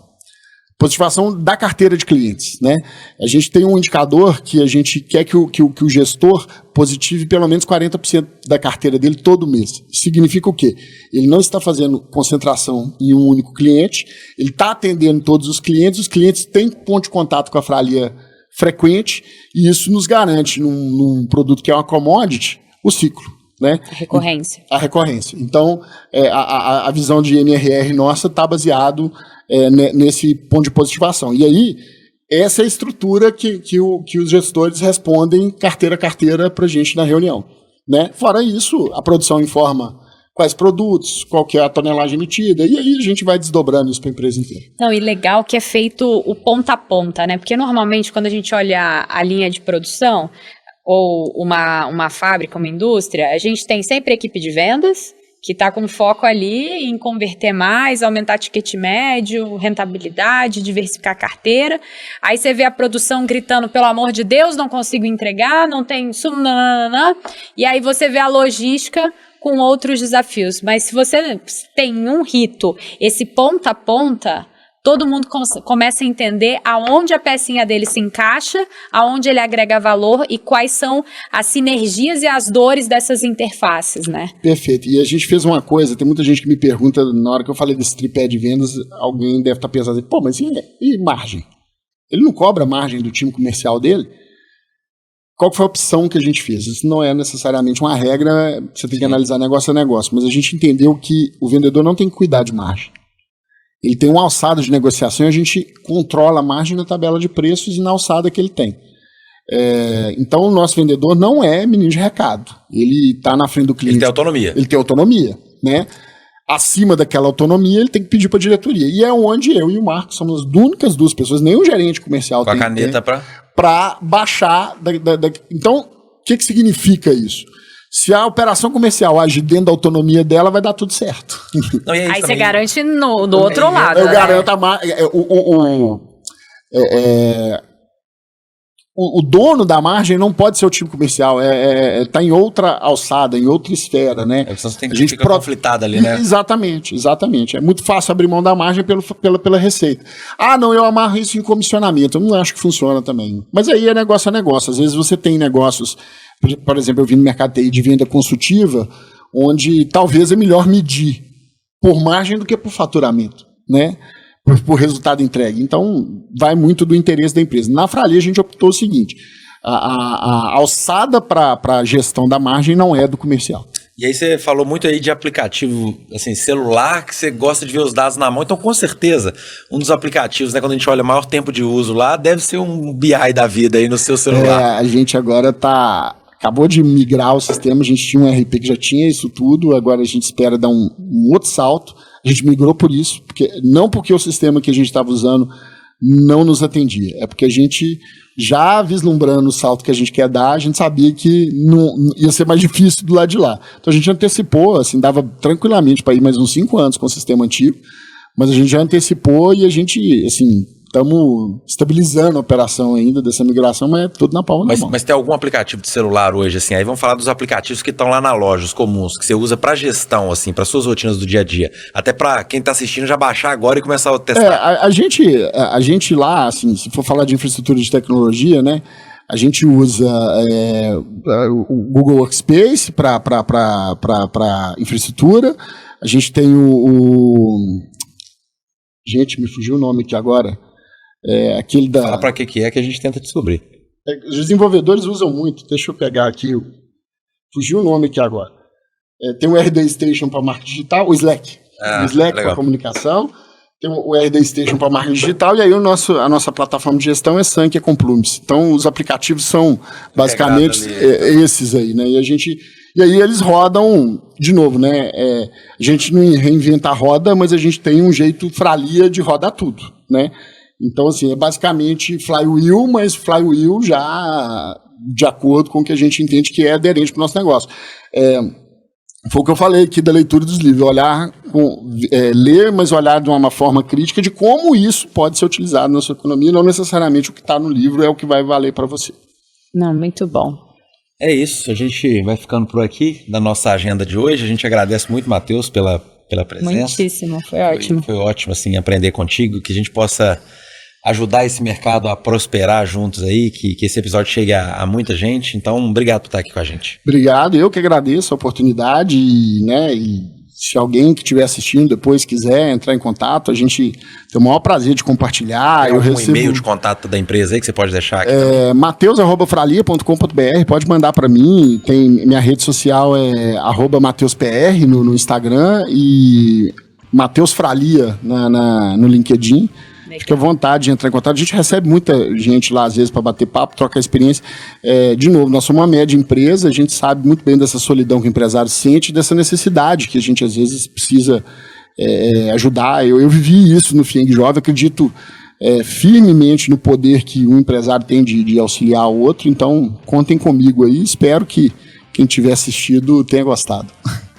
Positivação da carteira de clientes, né? A gente tem um indicador que a gente quer que o gestor positive pelo menos 40% da carteira dele todo mês. Significa o quê? Ele não está fazendo concentração em um único cliente, ele está atendendo todos os clientes têm ponto de contato com a Fralia frequente, e isso nos garante, num produto que é uma commodity, o ciclo. Né?
A recorrência.
Então, a visão de NRR nossa está baseado nesse ponto de positivação. E aí, essa é a estrutura que os gestores respondem carteira a carteira para a gente na reunião. Né? Fora isso, a produção informa quais produtos, qual que é a tonelagem emitida, e aí a gente vai desdobrando isso para a empresa inteira.
Não, e legal que é feito o ponta a ponta, né? Porque normalmente quando a gente olha a linha de produção, ou uma fábrica, uma indústria, a gente tem sempre a equipe de vendas, que está com foco ali em converter mais, aumentar ticket médio, rentabilidade, diversificar a carteira. Aí você vê a produção gritando, pelo amor de Deus, não consigo entregar, não tem insumo, nananana. E aí você vê a logística com outros desafios. Mas se você tem um rito, esse ponta a ponta, todo mundo começa a entender aonde a pecinha dele se encaixa, aonde ele agrega valor e quais são as sinergias e as dores dessas interfaces, né?
Perfeito. E a gente fez uma coisa, tem muita gente que me pergunta, na hora que eu falei desse tripé de vendas, alguém deve estar pensando assim, pô, mas e margem? Ele não cobra a margem do time comercial dele? qual foi a opção que a gente fez? Isso não é necessariamente uma regra, você tem que analisar negócio a negócio, mas a gente entendeu que o vendedor não tem que cuidar de margem. Ele tem uma alçada de negociação e a gente controla a margem na tabela de preços e na alçada que ele tem. Então, o nosso vendedor não é menino de recado. Ele está na frente do cliente.
Ele tem autonomia.
Ele tem autonomia, né? Acima daquela autonomia, ele tem que pedir para a diretoria. E é onde eu e o Marcos somos as únicas duas pessoas, nem o gerente comercial
Com
tem
a caneta
para baixar. Então, o que significa isso? Se a operação comercial agir dentro da autonomia dela, vai dar tudo certo.
Não,
aí você garante do outro lado.
Eu
né?
garanto o dono da margem não pode ser o time comercial, tá em outra alçada, em outra esfera, né?
Você tem que ficar conflitado ali, né?
Exatamente. É muito fácil abrir mão da margem pela receita. Não, eu amarro isso em comissionamento. Eu não acho que funciona também. Mas aí é negócio a negócio. Às vezes você tem negócios, por exemplo, eu vi no mercado de venda consultiva, onde talvez é melhor medir por margem do que por faturamento, né? Por resultado entregue. Então, vai muito do interesse da empresa. Na Frali, a gente optou o seguinte, a alçada para a gestão da margem não é do comercial.
E aí você falou muito aí de aplicativo, assim, celular, que você gosta de ver os dados na mão. Então, com certeza, um dos aplicativos, né, quando a gente olha maior tempo de uso lá, deve ser um BI da vida aí no seu celular.
A gente agora acabou de migrar o sistema, a gente tinha um RP que já tinha isso tudo, agora a gente espera dar um outro salto. A gente migrou por isso, não porque o sistema que a gente estava usando não nos atendia, é porque a gente, já vislumbrando o salto que a gente quer dar, a gente sabia que não ia ser mais difícil do lado de lá. Então a gente antecipou, assim, dava tranquilamente para ir mais uns 5 anos com o sistema antigo, mas a gente já antecipou e a gente, assim, estamos estabilizando a operação ainda dessa migração, mas é tudo na palma da mão.
Mas tem algum aplicativo de celular hoje, assim, aí vamos falar dos aplicativos que estão lá na loja, os comuns, que você usa para gestão, assim, para suas rotinas do dia a dia, até para quem está assistindo já baixar agora e começar a testar.
A gente lá, assim, se for falar de infraestrutura de tecnologia, né, a gente usa o Google Workspace para infraestrutura, a gente tem gente, me fugiu o nome aqui agora. Aquele da...
Fala para que é que a gente tenta descobrir.
Os desenvolvedores usam muito, deixa eu pegar aqui, fugiu o nome aqui agora. Tem o RD Station para marketing digital, o Slack. O Slack para comunicação, tem o RD Station para marketing digital, e aí a nossa plataforma de gestão é Sankia com Plumes. Então os aplicativos são basicamente esses aí, né? E aí eles rodam, de novo, né? A gente não reinventa a roda, mas a gente tem um jeito Fralia de rodar tudo, né? Então, assim, é basicamente flywheel, mas flywheel já de acordo com o que a gente entende que é aderente para o nosso negócio. Foi o que eu falei aqui da leitura dos livros, ler, mas olhar de uma forma crítica de como isso pode ser utilizado na sua economia, não necessariamente o que está no livro é o que vai valer para você.
Não, muito bom.
É isso, a gente vai ficando por aqui da nossa agenda de hoje. A gente agradece muito, Matheus, pela presença.
Muitíssimo, foi ótimo.
Foi ótimo, assim, aprender contigo, que a gente possa ajudar esse mercado a prosperar juntos aí, que esse episódio chegue a muita gente. Então, obrigado por estar aqui com a gente.
Obrigado, eu que agradeço a oportunidade, né, e se alguém que estiver assistindo depois quiser entrar em contato, a gente tem o maior prazer de compartilhar.
Tem algum e-mail de contato da empresa aí que você pode deixar aqui?
mateus@fralia.com.br, pode mandar para mim, tem minha rede social é @mateuspr no Instagram e Matheus Fralia no LinkedIn. Fique à vontade de entrar em contato. A gente recebe muita gente lá, às vezes, para bater papo, trocar experiência. De novo, nós somos uma média empresa, a gente sabe muito bem dessa solidão que o empresário sente, dessa necessidade que a gente, às vezes, precisa ajudar. Eu vivi isso no FIENG Jovem, acredito firmemente no poder que um empresário tem de auxiliar o outro, então contem comigo aí, espero que quem tiver assistido tenha gostado.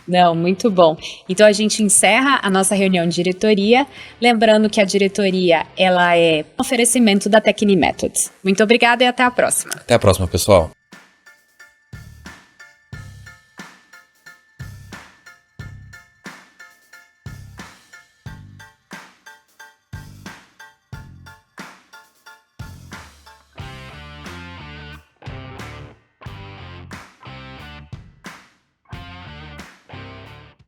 Não, muito bom. Então a gente encerra a nossa reunião de diretoria, lembrando que a diretoria ela é um oferecimento da Tecnimethods. Muito obrigada e até a próxima.
Até a próxima, pessoal.